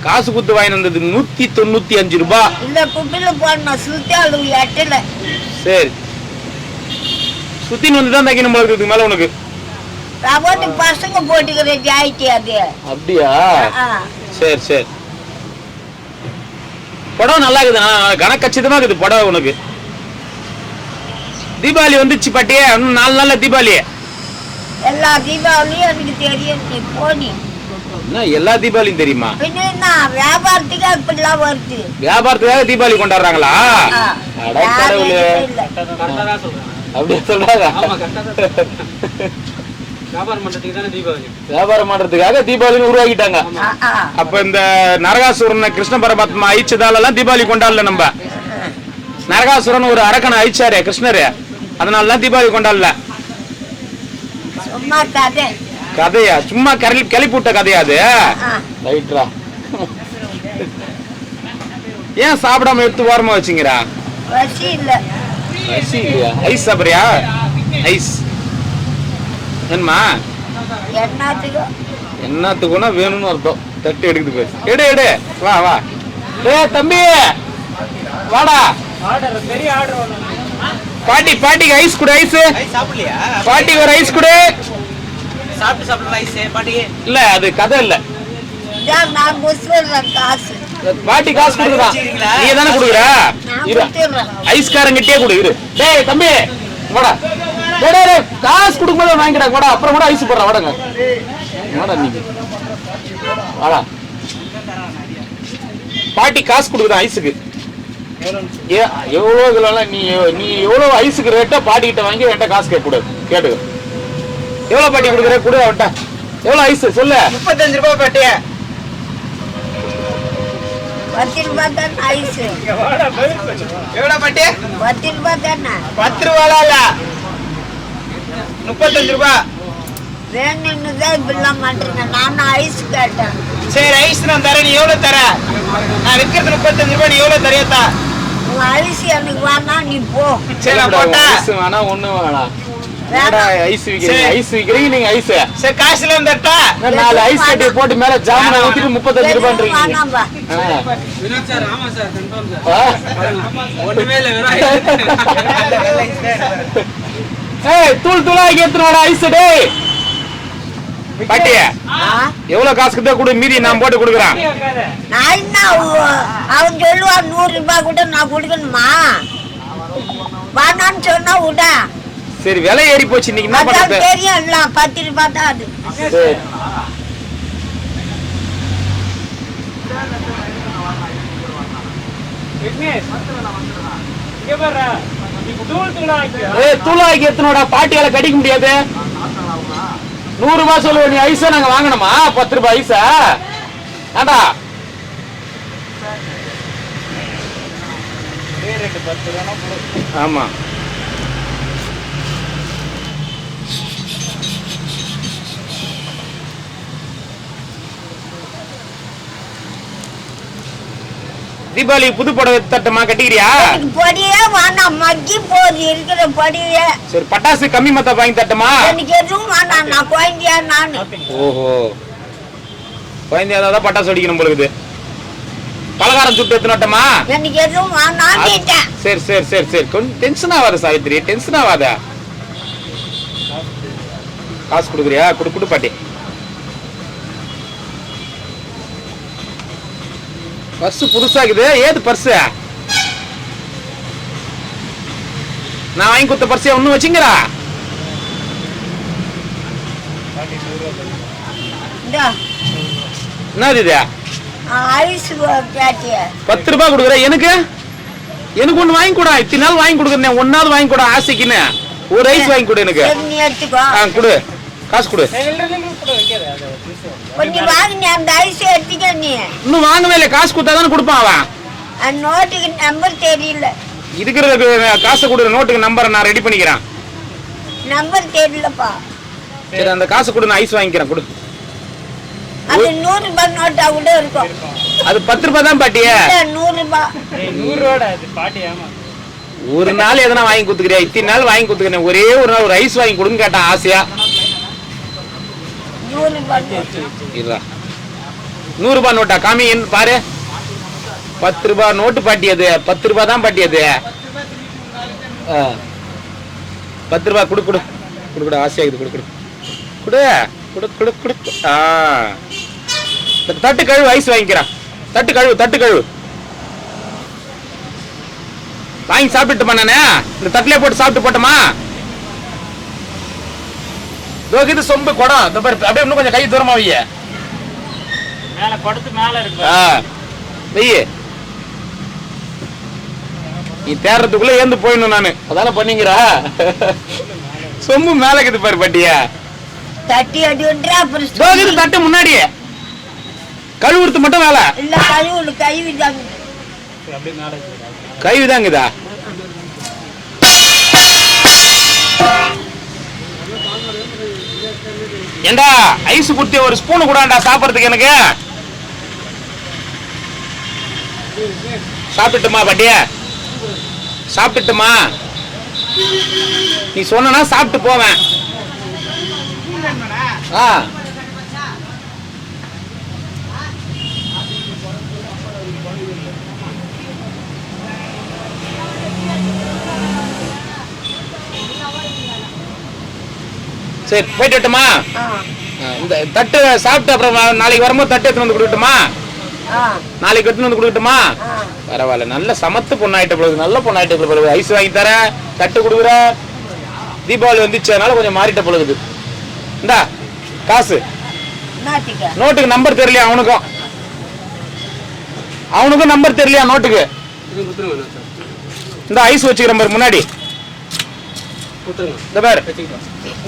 காசு குத்து வாங்கி வந்தது 195 ரூபாய். இல்ல குப்பில போடணும், சுத்தி அளவு எட்டல. சரி, சுத்தின்னு வந்து தான் தைக்கணும் போல இருக்கு மேல உனக்கு. போட்டு பசங்க போட்டுக்கிற ஜாக்கெட் அது. அப்படியா? சரி சரி. படம் நல்லா இருக்குதுண்ணா, கணக்கச்சிதமா இருக்குது படம் உனக்கு. தீபாவளி வந்துச்சு பாட்டியே, இன்னும் 4 நாள்ல தீபாவளி. எல்லா தீபாவளியும் எனக்கு தெரியும். நீ போடி. என்ன எல்லா தீபாவளியும் தெரியுமா? பின்ன வியாபாரத்துக்கு அப்படிலாம் வருது. வியாபாரத்துக்காக தீபாவளி கொண்டாடுறாங்களா? அப்படியே சொல்றாங்க. வியாபாரம் பண்றதுக்காக தீபாவளி உருவாக்கிட்டாங்க. அப்ப இந்த நரகாசுரன் கிருஷ்ண பரமாத்மா அழிச்சதால எல்லாம் தீபாவளி கொண்டாடல. நம்ம நரகாசுரன் ஒரு அரக்கனை அழிச்சாரு கிருஷ்ணரு, அதனாலதான் தீபாவளி கொண்டாடல. சும்மா கதை. கதையா? சும்மா கிளப்பிவிட்ட கதையா அது? ரைட்ரா. ஏன் சாப்பிடாம எடுத்து ஓரமா வச்சுங்கிறா? பசி இல்ல. பசி இல்லையா? ஐஸ் சாப்பிடுறியா? ஐஸ் என்னம்மா என்னத்துக்கும் என்னத்துக்குன்னா வேணும்னு அர்த்தம். தட்டு எடுக்குது பேசு. எடு எடு வா வா. தம்பி வாடா. பாட்டிக்கு ஐஸ் கொடு. ஐஸ் பாட்டிக்கு ஒரு ஐஸ் கொடு. இல்ல அது கதை இல்ல. நான் கொடுத்துட்றேன் காசு. பாட்டி காசு கொடுக்குறா. நீ தானே கொடுக்குற. இரு ஐஸ்காரங்கிட்டே கொடு. இரு டேய் தம்பி வாடா. டேய் காசு கொடுக்கும்போது வாங்கிடா வாடா. அப்புறம் கூட ஐஸ் போடுறா. வாடங்க வாடா. நீங்க வாடா. பாட்டி காசு கொடுக்குறா ஐஸுக்கு. எவ்வளோ இதெல்லாம் நீ எவ்வளோ ஐஸுக்கு ரேட்டா பாட்டிக்கிட்ட வாங்கி என்கிட்ட காசு கேட்கக்கூடாது. கேட்டுக்க. எவ்வளோ பாட்டி கொடுக்குற கொடு அவன்கிட்ட. எவ்வளோ ஐஸ் சொல்லு. 35 ரூபாய் பாட்டி. 10 ரூபாய் தானே ஐஸ். எவ்வளோ பாட்டி? 10 ரூபாய் தானே. 10 ரூபாய் இல்ல 35 ரூபாய். வேணும்னு தான் இப்படிலாம் மாட்டேங்க. நானும் ஐஸ் கேட்டேன். சரி ஐஸ் நான் தரேன். நீ எவ்வளோ தர? நான் விற்கிறது 35 ரூபாய். நீ எவ்வளோ தரையத்தா? உன் ஐஸ் எனக்கு வேணாம் நீ போ. சரி நான் போட்டேன். ஐஸ் வேணா ஒண்ணு வேணாம். ஐஸ் விக்கிறீங்க. ஐஸ் விக்கிறீங்க நீங்க ஐஸ். சரி காசுல வந்துட்டா 4 ஐஸ் கட்டி போட்டு மேல ஜாமனை ஊத்திட்டு 35 ரூபான்றீங்க. வேணாம்பா. ஏய் தூள் தூளா ஏத்துறடா ஐஸ் டேய். பாட்டி எவ்வளவு காசுக்கு தான் கொடு. மீதி நான் போட்டு கொடுக்குறேன். நான் என்ன அவன் சொல்லுவா 100 ரூபாய் கூட நான் கொடுக்கணுமா? வேணான்னு சொன்னா விட. சரி விலை ஏறி போச்சு இன்னைக்கு என்ன பண்றது? தெரியும் இல்ல 10 ரூபாய் தான் அது. சரி தூளாக்கி எத்தனோட பாட்டியால கடிக்க முடியாது. 100 ரூபாய் சொல்லுவ நீ. ஐஸா நாங்க வாங்கணுமா? 10 ரூபாய் ஐஸா ஆண்டா. ஆமா தீபாவளி புது புடவை தட்டமா கட்டிக்கிறியா? பொடியே வேணாம். மக்கி போகுது இருக்கிற பொடியே. சரி பட்டாசு கம்மி மத்த வாங்கி தட்டமா? எனக்கு எதுவும் வேணாம். நான் குழந்தையா நானு. ஓஹோ குழந்தையாதான் பட்டாசு அடிக்கணும் பொழுது. பலகாரம் சுட்டு எத்தனட்டமா? எனக்கு எதுவும் வேணாம். சரி சரி சரி சரி கொஞ்சம் டென்ஷன் ஆகாத சாவித்திரி. டென்ஷன் ஆகாத. காசு கொடுக்குறியா? கொடு பாட்டி. பர்ஸ் புதுசாகுது. ஏது பர்ஸ்? நான் வாங்கி கொடுத்த பர்ஸ் ஒன்னும் வச்சுங்கடா. என்னது இது? ஐஸ் கேட்டிய 10 ரூபாய் கொடுக்குற. எனக்கு ஒண்ணு வாங்கி கூட. இத்தனை நாள் வாங்கி கொடுக்குறேன். ஒன்னாவது வாங்கி கூட ஆசைக்குன்னு ஒரு ஐஸ் வாங்கி கொடு எனக்கு. நீ எடுத்துக்கோ. கொடு காசு கொடு. கொஞ்சம் வாங்கினேன் அந்த ஐஸ் எடுத்துக்க. நீ இன்னும் வாங்கவே இல்லை. காசு கொடுத்தாதானே கொடுப்பான் அவன். அந்த நோட்டுக்கு நம்பர் தெரியல. இருக்கிறதுக்கு காசை கொடு. நோட்டுக்கு நம்பரை நான் ரெடி பண்ணிக்கிறேன். நம்பர் தெரியலப்பா. சரி அந்த காசு கொடு. நான் ஐஸ் வாங்கிக்கிறேன். கொடு. அது 100 ரூபாய் நோட்டா கூட இருக்கும். அது 10 ரூபாய் தான் பாட்டியே. 100 ரூபாய். 100 ரூபாய். ஒரு நாள் எதனா வாங்கி கொடுத்துக்கிறியா? இத்தனை நாள் வாங்கி கொடுத்துக்கிறேன். ஒரே ஒரு நாள் ஒரு ஐஸ் வாங்கி கொடுன்னு கேட்டான் ஆசையா. 100 ரூபாய். இல்ல 100 ரூபாய் நோட்டா காமி பாரு. 10 ரூபாய் நோட்டு பாட்டி. அது 10 ரூபாய் தான் பாட்டி. அது 10 ரூபாய் கொடு கொடு கொடு. ஆசையாகுது. கொடு கொடு கொடு கொடு கொடு கொடு. தட்டு கழுவு. ஐஸ் வாங்கிக்கிறான். தட்டு கழுவு. வாங்கி சாப்பிட்டுமா? நானே இந்த தட்டிலே போட்டு சாப்பிட்டு போட்டோமா? இது சொம்பு குடம். அப்படியே இன்னும் கொஞ்சம் கை தூரமா வைய. வெய்ய நீ தேர்றதுக்குள்ள ஏந்து போயிடணும். நானு அதான பண்ணீங்கிற. சொம்பு மேல இருக்குது பாரு பாட்டிய. தட்டி அடின்றா. அப்புறம் தட்டு முன்னாடியே கழுவுறது மட்டும் வேலை இல்ல. கைவிதாங்குதா? ஏண்டா ஐஸ் குத்தி ஒரு ஸ்பூன் கூடாண்டா சாப்பிடறதுக்கு. எனக்கு சாப்பிட்டுமா பாட்டிய? சாப்பிட்டுமா? நீ சொன்னா சாப்பிட்டு போவேன். ஆ சரி போயிட்டு வரட்டுமா? இந்த தட்டு சாப்பிட்டு அப்புறம் நாளைக்கு வரும்போது தட்டு எடுத்துன்னு வந்து கொடுக்கட்டுமா? நாளைக்கு எடுத்துன்னு வந்து கொடுக்கட்டுமா? பரவாயில்ல, நல்ல சமத்து பொண்ணாயிட்ட பிறகு, நல்ல பொண்ணாயிட்ட பிறகு ஐஸ் வாங்கி தர, தட்டு கொடுக்குற. தீபாவளி வந்துச்சு, அதனால கொஞ்சம் மாறிட்ட பொழுது. இந்தா காசு. நோட்டுக்கு நம்பர் தெரியலையா அவனுக்கும்? அவனுக்கும் நம்பர் தெரியலையா நோட்டுக்கு? இந்த ஐஸ் வச்சுக்கிற பாரு முன்னாடி. இந்த பாரு,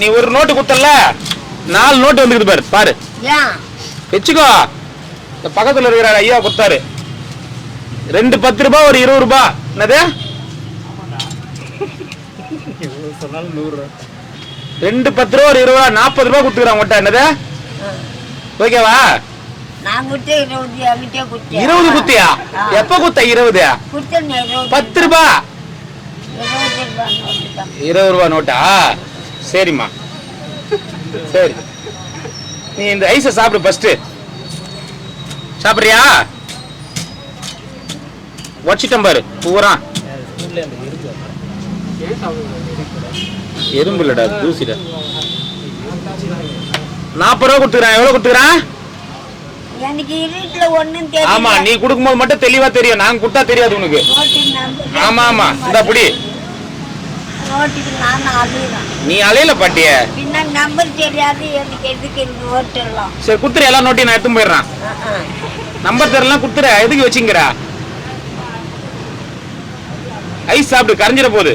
நீ ஒரு நோட்டு குத்தல, 4 நோட்டு வந்துக்குது பாரு. பாரு வச்சுக்கோ. இந்த பக்கத்துல இருக்கிற ஐயா கொடுத்தாரு 2 10 ரூபாய், ஒரு 20 ரூபாய். என்னது 2 10 ரூபா, ஒரு 20 ரூபா, 40 ரூபாய் கொடுத்துக்கிறான் உங்கள்கிட்ட. என்னது ஓகேவா? 20 குத்தியா? எப்ப குத்த 20? 10 ரூபாய் 20 ரூபாய் நோட்டா? சரிம்மா சரி, நீ இந்த ஐஸை சாப்பிடு ஃபர்ஸ்ட். சாப்பிடுறியா? வச்சிட்டம் பாரு பூரா. எறும்பு இல்லடா, தூசிடா. 40 ரூபா கொடுத்துக்கிறான். எவ்வளவு கொடுத்துக்கிறான்? ஆமா, நீ கொடுக்கும்போது மட்டும் தெளிவா தெரியும், நாங்க கொடுத்தா தெரியாது உனக்கு. ஆமா ஆமா, இந்த புடி. நீ அலையில பாட்டிய. சரி குத்துற, எல்லா நோட்டையும் நான் எடுத்து போயிடுறான். நம்பர் தெரியலாம் குத்துற, எதுக்கு வச்சுங்கிற? ஐஸ் சாப்பிடு, கரைஞ்சிட போகுது.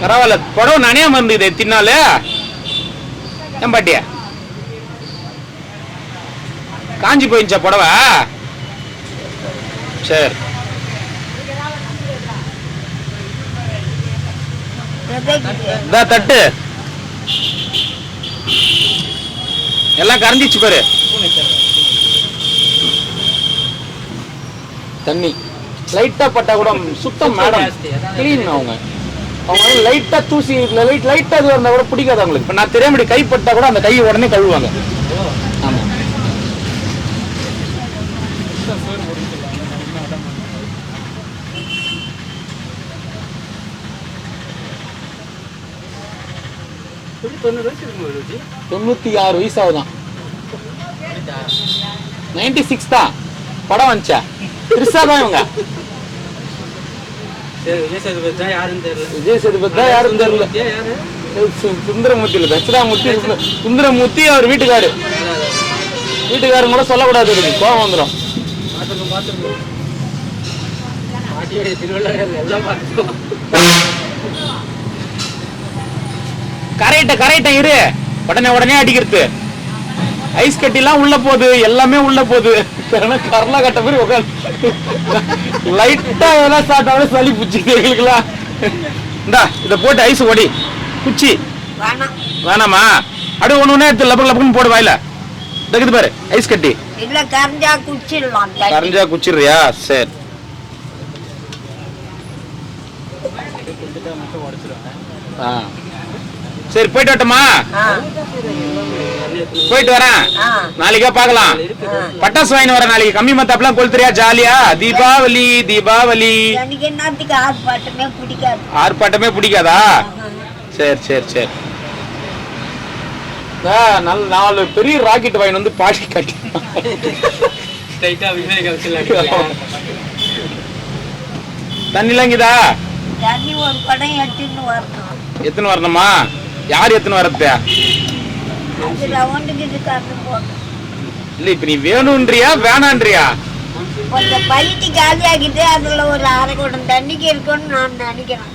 பரவாயில்ல, புடவை நனையாம இருந்தது தின்னால. ஏன் பாட்டிய காஞ்சி போயிடுச்சா புடவை? சரி தட்டு எல்லாம் கரைஞ்சிச்சு பாரு. தண்ணி லைட்டா பட்டா கூட சுத்தம் மேடம், கிளீன். அவங்க லைட்டா தூசி லைட்டா இது வந்தா கூட பிடிக்காது அவங்களுக்கு. இப்ப நான் தெரியாம கை பட்டா கூட அந்த கையை உடனே கழுவுவாங்க. ஆமா, தொண்ணூத்தி 6 வயசு ஆகுதான். 96 தான் படம் வந்துச்சா? கிறிஸ்தா தான் இவங்க. விஜய் சேதுபதி தான் யாரும் தெரியல. சுந்தரமூர்த்தி இல்ல, தட்சிணாமூர்த்தி. சுந்தரமூர்த்தி அவர் வீட்டுக்காரங்க கூட சொல்லக்கூடாது, கோபம் வந்துடும். கரையிட்ட இரு, உடனே அடிக்கிறது. ஐஸ் கட்டிலாம் உள்ள போகுது, எல்லாமே உள்ள போகுது. கரலா கட்ட மாதிரி உட்காந்து லைட்டா எல்லாம் ஸ்டார்ட் ஆகுது, சளி பிடிச்சிது எங்களுக்குலாம். இந்தா இதை போட்டு ஐஸ் ஓடி குச்சி வேணாமா? அப்படியே ஒண்ணு எடுத்து லபக்கு லபக்குன்னு போடு வாயில. இருக்குது பாரு ஐஸ் கட்டி. கரைஞ்சா குச்சிடுறியா? சரி சரி, போயிட்டு வரட்டுமா? போயிட்டு வரேன், நாளைக்கா பாக்கலாம். பட்டாசு வாங்கி வரேன் நாளைக்கு. கம்மி மத்தாப்பெல்லாம் கொளுத்துறியா? ஜாலியா? தீபாவளி தீபாவளி. ஆர்ப்பாட்டமே பிடிக்காதா? சரி சரி சரி. 4 பெரிய ராக்கெட் வாங்கி வந்து பாடி கட்டி தண்ணிலாம் இங்குதா? எத்தனை வரணுமா? யார் எத்தனை வரத்த? இல்ல இப்ப நீ வேணும்ன்றியா வேணான்றியா?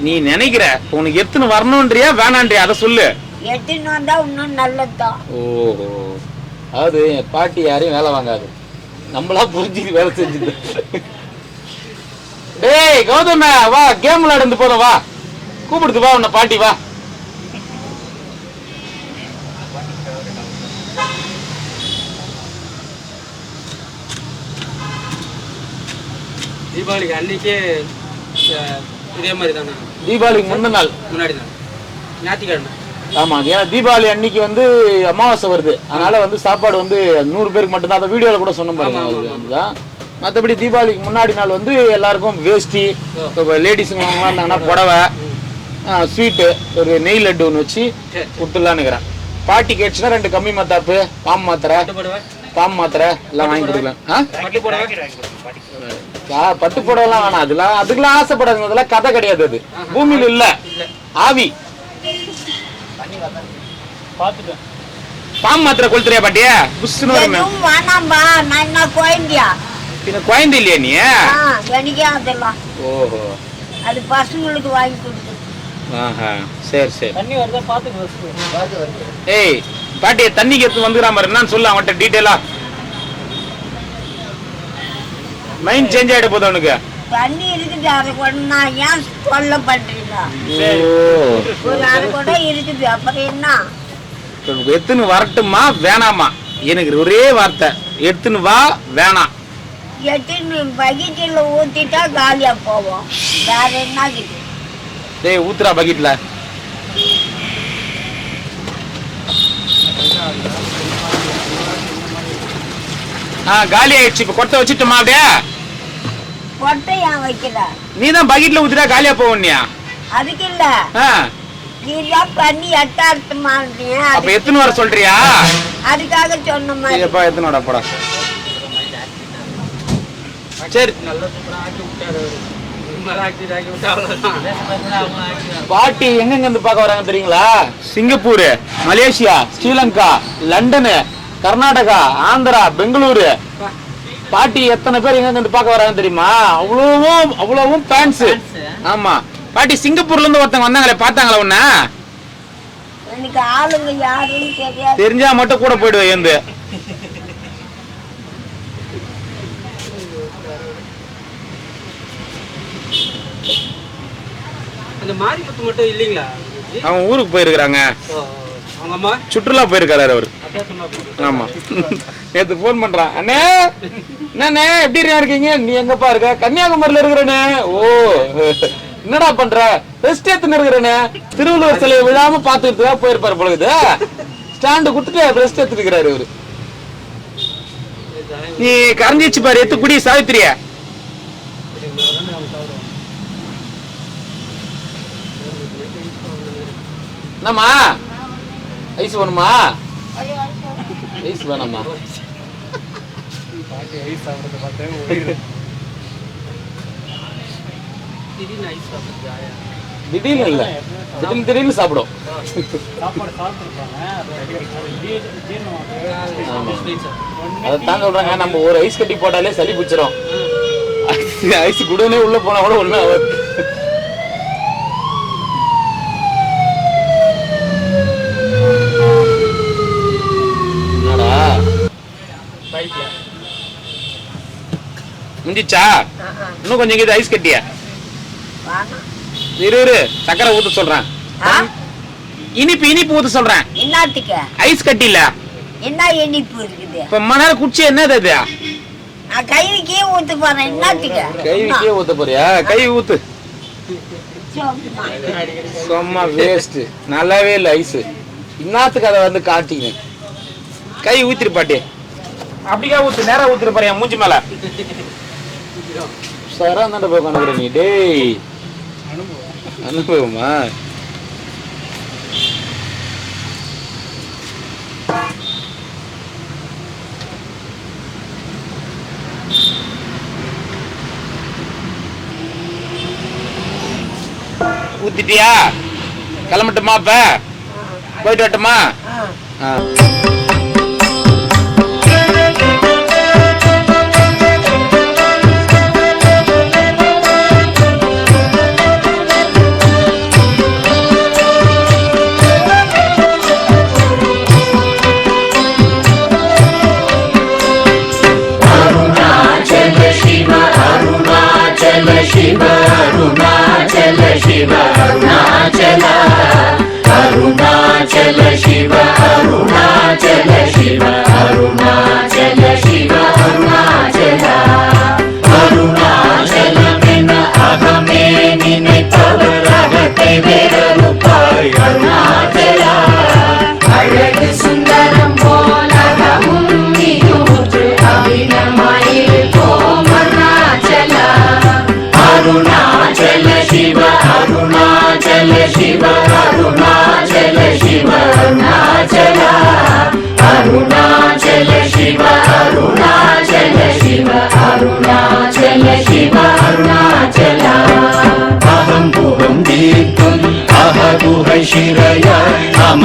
நீ நினைக்கிற உனக்கு எத்தனை வரணும்ன்றியா வேணான்றியா? அதை சொல்லு. ஓஹோ, அதாவது என் பாட்டி யாரையும் வேலை வாங்காது, நம்மளா புரிஞ்சுக்கு வேலை செஞ்சுது. டேய் கௌதம வா, கேம் விளையாடு போதும், வா கூப்பிடுது, வா உன்னை பாட்டி வா. தீபாவளிக்கு அன்னைக்கே இதே மாதிரி தானே? தீபாவளிக்கு முந்தின நாள் முன்னாடி தான் ஞாயிற்றுக்கிழமை. ஆமா, ஏன்னா தீபாவளி அன்னைக்கு வந்து அமாவாசை வருது, அதனால வந்து சாப்பாடு வந்து 100 பேருக்கு மட்டும்தான். அந்த வீடியோல கூட சொன்ன பாருங்க. மற்றபடி தீபாவளிக்கு முன்னாடி நாள் வந்து எல்லாருக்கும் வேஷ்டி, லேடிஸுங்க இருந்தாங்கன்னா புடவை, ஸ்வீட்டு, ஒரு நெய் லட்டு ஒன்று வச்சு கொடுத்துடலான்னுக்கிறேன். பாட்டி கேட்டுச்சுன்னா 2 கம்மி மத்தாப்பு, பாம்பு மாத்திரை எல்லாம் வாங்கி கொடுக்கலாம். பட்டு புடவைலாம் வேணாம், அதுக்கெல்லாம் ஆசைப்படாதுங்க. அதெல்லாம் கதை கிடையாது, அது பூமியில இல்ல, ஆவி. பாம்பு மாத்திரை கொளுத்துறியா பாட்டியா? புஷ்னு வருமே. வேணாம்பா, நான் என்ன குழந்தையா? குழந்தை இல்லையா நீ? எனக்கே அதெல்லாம். ஓஹோ, அது பசங்களுக்கு வாங்கி கொடுத்து. சரி சரி. தண்ணி வருதா பார்த்து. ஏய் பாட்டி, தண்ணிக்கு எடுத்து வந்துக்கிறான் பாரு, என்னன்னு சொல்லு அவன்கிட்ட டீட்டெயிலா. மைண்ட் சேஞ்ச் ஆயிட போதும் அவனுக்கு. தண்ணி இருக்குது, அதை கூட நான் ஏன் சொல்ல பண்றீங்க? ஒரு அரை கூட இருக்குது, அப்புறம் என்ன? எத்துன்னு வரட்டுமா வேணாமா? எனக்கு ஒரே வார்த்தை, எடுத்துன்னு வா வேணாம். எட்டுன்னு பக்கெட்டில் ஊத்திட்டா காலியா போவோம், வேற என்ன இருக்குது? டேய் ஊத்துறா பக்கெட்ல. காலி ஆயிடுச்சு, இப்ப கொட்டை வச்சுட்டோமா? அப்படியே கொட்டை ஏன் வைக்கிற? நீ தான் பக்கெட்ல ஊத்துட்டா காலியா போவனியா? அதுக்கு இல்ல, நீதான் பண்ணி எட்டார்த்தமா. அப்ப எத்தனை வர சொல்றியா? அதுக்காக சொன்ன மாதிரி. எத்தனை வர போடா. சரி, பாட்டி எங்கெங்க இருந்து பார்க்க வராங்க தெரியுங்களா? Singapore, Malaysia, Sri Lanka, London, Karnataka, Andhra, Bengaluru. பாட்டி எத்தனை பேர் எங்க இருந்து பார்க்க வராங்க தெரியுமா? அவ்வளவும் ஃபேன்ஸ். ஆமா பாட்டி, சிங்கப்பூர்ல இருந்து ஒருத்தங்க வந்தாங்களே, பார்த்தாங்களா உன்ன? எனக்கு ஆளுங்க யாருன்னு தெரியாது. தெரிஞ்சா மட்டும் கூட போயிடுவேன் ஏந்து. அந்த மாரிமுத்து மட்டும் இல்லீங்களா? அவன் ஊருக்கு போயிருக்காங்க, அவங்க அம்மா சுற்றுலா போயிருக்காரு அவரு. ஆமா, நேத்து போன் பண்றான், அண்ணே என்னண்ணே எப்படி இருக்கீங்க? நீ எங்கப்பா இருக்க? கன்னியாகுமரியில இருக்கிறனே. ஓ, என்னடா பண்ற? ரெஸ்ட் எடுத்துன்னு இருக்கிறனே. திருவள்ளுவர் சிலையை விழாம பாத்துட்டு தான் போயிருப்பாரு பொழுது. ஸ்டாண்டு கொடுத்துட்டு ரெஸ்ட் எடுத்துட்டு இருக்கிறாரு இவரு. நீ கரைஞ்சிச்சு பாரு, எத்து குடி சாவித்திரிய. என்னம்மா ஐஸ் வேணுமா? ஐஸ் வேணாமா? திடீர்னு இல்ல, திடீர்னு சாப்பிடும். அதைத்தான் சொல்றாங்க, நம்ம ஒரு ஐஸ் கட்டி போட்டாலே சளி பிடிச்சிரும். ஐஸ் குடனே உள்ள போனா கூட ஒண்ணு ஆகாது. முடிச்சா இன்னும் கொஞ்சம் இது ஐஸ் கட்டியா? இரு, சக்கரை ஊத்த சொல்றேன். இனிப்பு ஊத்த சொல்றேன். என்னத்துக்கு? ஐஸ் கட்டி இல்ல, என்ன இனிப்பு இருக்குது? இப்ப மணநேரம் குச்சி என்னது அது? நான் கைவிக்கே ஊத்து போறேன். என்னத்துக்கு? கைவிக்கே ஊத்த போறியா? கை ஊத்து. சும்மா வேஸ்ட், நல்லாவே இல்ல ஐஸ். இன்னத்துக்கு அதை வந்து காட்டிங்க. கை ஊத்திரு பாட்டி, அப்படிக்கா ஊத்து, நேரா ஊத்திரு பாரு மூஞ்சி மேல. சரா தாண்ட போய் கணக்குற நீ. டேய் அனுபவமா? ஊத்திட்டியா? கிளம்பட்டுமா? இப்ப போயிட்டு வரட்டுமா? शिव अरुणाचल शिव अरुणाचल अरुणाचल शिव अरुणाचल शिव अरुणाचल शिव अरुणाचल अरुणाचल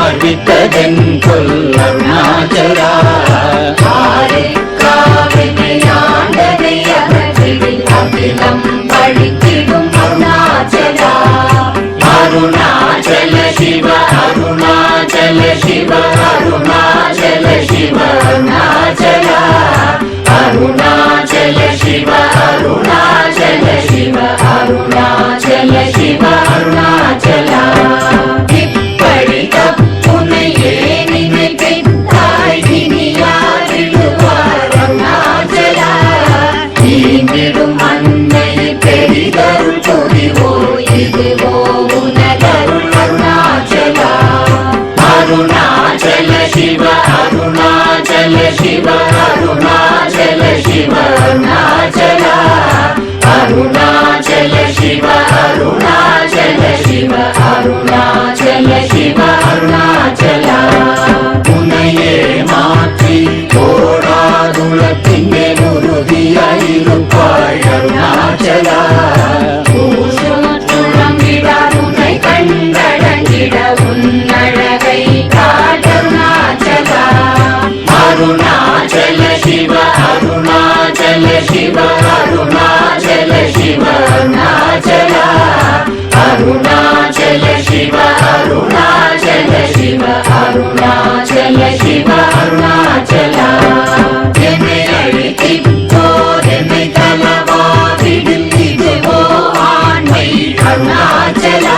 ஆர்வித்ததென் கொல் அருணாச்சலா ஆண்டதை அகற்றிடில் அகிலம் பழித்திடும் அருணாச்சலா அருணாச்சல சிவ அருணாச்சல சிவ அருணாச்சல சிவ அருணாச்சலா அருணாச்சல சிவ அருணாச்சல சிவ அருணாச்சல சிவ அருணாச்சலா இப்படி தப்புனையே நினைத்தாய் இனியாரிடுவார் அருணாச்சலா ஈந்திடும் அன்னை பெரிதருள் புரிவோ இதுவோ உனதருள் அருணாச்சலா அருணாச்சல சிவ அருணாச்சல சிவ அருணாச்சல சிவ அருணாச்சலா அருணாச்சல சிவ அருணாச்சல சிவ அருணாச்சல சிவ அருணாச்சலா உன்னையே மாற்றி ஓடாதுலத்தின் மேல் உறுதியாயிருப்பாய் அருணாச்சலா உன்னை கண்டடங்கிட உன்னழகை காட்டருணாச்சலா அருணாச்சல சிவ அருணாச்சல சிவ அருணாச்சல சிவ அருணாச்சலா அருணாச்சல சிவ அருணாச்சல சிவ அருணாச்சல சிவ அருணாச்சலா என்னை அழைத்திப்போர் என்னை தலவாதிடில் இதுவோ ஆண்மை அருணாச்சலா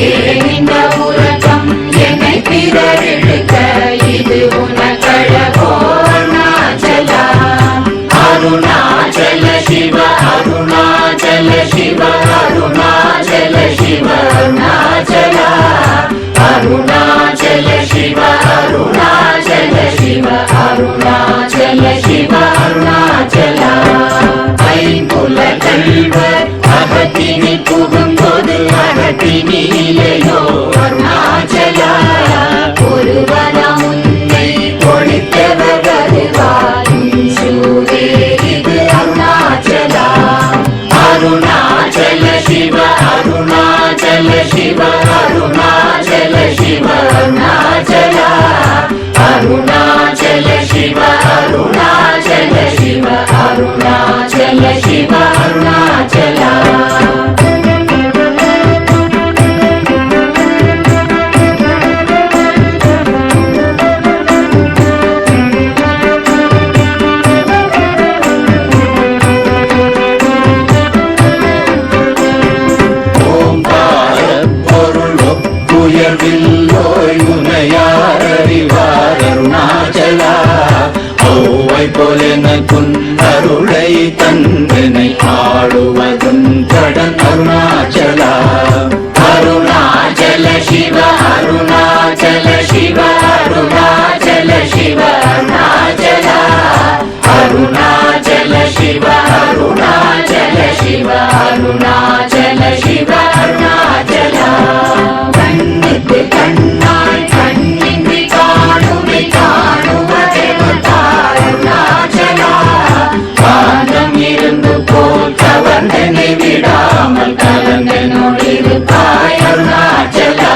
ஏன் இந்த உலகம் என்னை பிறரெடுக்க இது உனக்கழகோ அருணாச்சலா அருணாச்சல சிவ அருணாச்சல சிவ அருணாச்சல சிவ அருணாச்சலா அருணாச்சல சிவ அருணாச்சல சிவ அருணாச்சல சிவ அருணாச்சலா ஐம்புல கல்வர் அகத்தினி புகும்போது அகத்தினிலையோ அருணாச்சலா ஒருவரம் உன்னை ஒழித்தவர் வருவாரும் சூரே இது அருணாச்சலா அருணாச்சல சிவ அருணாச்சல சிவ அருணாச்சல சிவ அருணாச்சலா அருணாச்சல சிவ அருணாச்சல சிவ அருணாச்சல சிவ அருணாச்சலா அருணாச்சலா ஔவை போலெனக்குன் அருளை தந்தனை ஆளுவதும் கடன் அருணாச்சலா அருணாச்சல சிவ அருணாச்சல சிவ அருணாச்சல சிவ அருணாச்சலா அருணாச்சல சிவ அருணாச்சல சிவ அருணாச்சல சிவ அருணாச்சலா கண்ணுக்கு கண்ணாய் கண்ணின்றி காணுமை காணுவதெவதாய் அருணாச்சலா காந்தம் இருந்து போல் கவர்ந்தனை விடாமல் கலந்தனோடிருப்பாய் அருணாச்சலா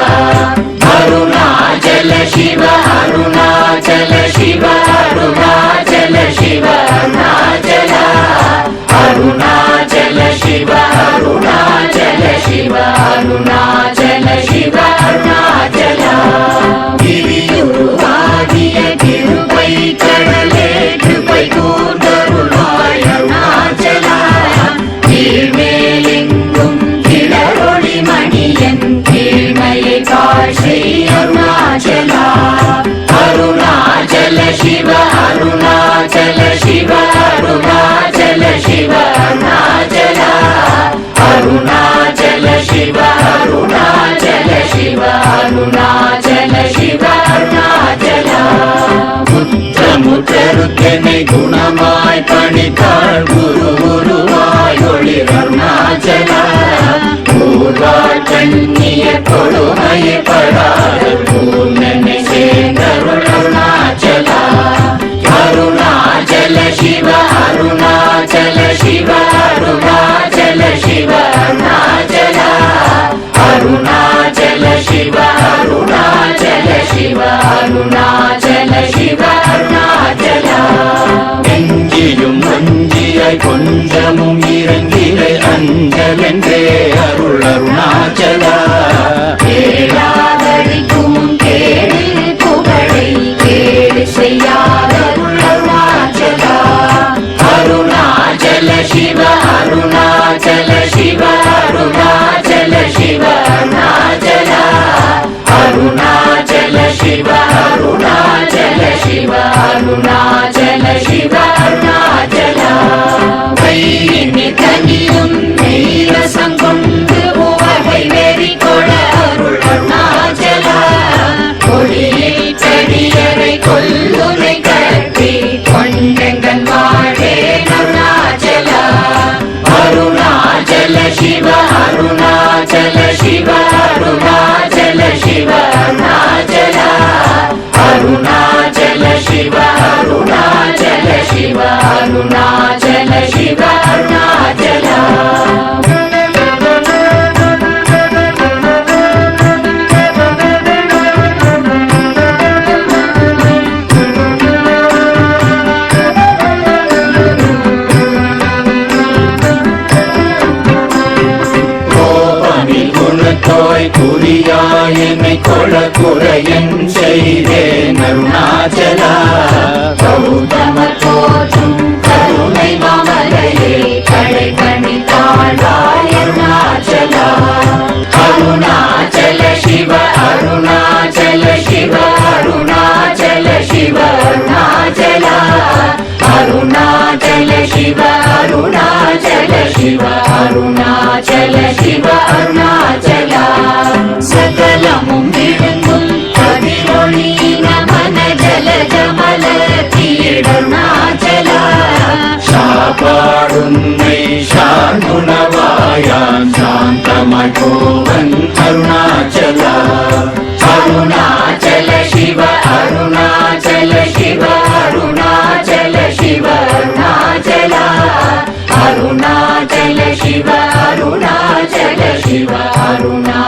அருணாச்சல சிவ அருணாச்சல சிவ அருணாச்சல சிவ அருணாச்சலா அருணாச்சல சிவ அருணாச்சல சிவ அருணாச்சல சிவ அருணாச்சலா கிரியுருவாகிய கிருபை கடலே கிருபை கூர்ந்தருளாய் அருணாச்சலா கீழ்மேலெங்கும் கிளரொளி மணியன் கீழ்மையை காட்சி அருணாச்சலா அருணாச்சல சிவ அருணாச்சல சிவ அருணாச்சல சிவ அருணாச்சலா அருணாச்சல சிவ அருணாச்சல சிவ அருணாச்சல சிவ அருணாச்சலா முற்றமுற்றருக்கெனை குணமாய் பணித்தாள் குரு குருவாய் ஒளிர் அருணாச்சலா ஊர்வாழ் கண்ணிய கொடுமையை படாத பூர்ணனை சேர்ந்தருள் அருணாச்சலா அருணாச்சல சிவ அருணாச்சல சிவ அருணாச்சல சிவ அருணாச்சலா அருணாச்சல சிவ அருணாச்சல அருணாச்சல சிவ அருணாச்சலா நெஞ்சியும் வஞ்சியாய் கொஞ்சமும் இறங்கிலே அஞ்சலென்றே அருள் அருணாச்சலா கேளாதடிக்கும் கேடு புகழை கேடு செய்யாத அருள் அருணாச்சலா அருணாச்சல சிவ அருணாச்சல சிவ அருணாச்சல சிவ அருணாச்சலா அருணாச்சல சிவ அருணாச்சல சிவ அருணாச்சல சிவ அருணாச்சலா கையினி தனியும் நீரசம் கொண்டு உவகை வெறி கொள அருள் அருணாச்சலா கொடியில் செடியரை கொல்லுனை கட்டி கொண்டெங்கன் வாழே அருணாச்சலா அருணாச்சல சிவ அருணாச்சல சிவ அருணாச்சல சிவ அருணாச்சலா அருணாச்சல சிவ அருணாச்சல சிவ அருணாச்சல சிவ அருணாச்சலா தோய் குறியாய் என்னை கொள குறையன் செய்தேன் அருணாச்சலா கௌதம போற்றும் கருணை மாமலையே கடை கணி தாழ்வாய் அருணாச்சலா அருணாச்சல சிவ அருணாச்சல சிவ அருணாச்சல சிவ அருணாச்சலா அருணாச்சல சிவ அருணாச்சல சிவ அருணாச்சல சிவ அருணாச்சலா சகலமும் விழுங்கும் கதிரொளியின மன ஜல ஜமல தீடருணாச்சலா சாப்பாடுன்னை சாந்துணவாயான் சாந்தமாய் போவன் அருணாச்சலா அருணாச்சல சிவ அருணாச்சல சிவ அருணாச்சல சிவ அருணாச்சலா அருணாச்சல சிவ அருணாச்சல சிவ அருணா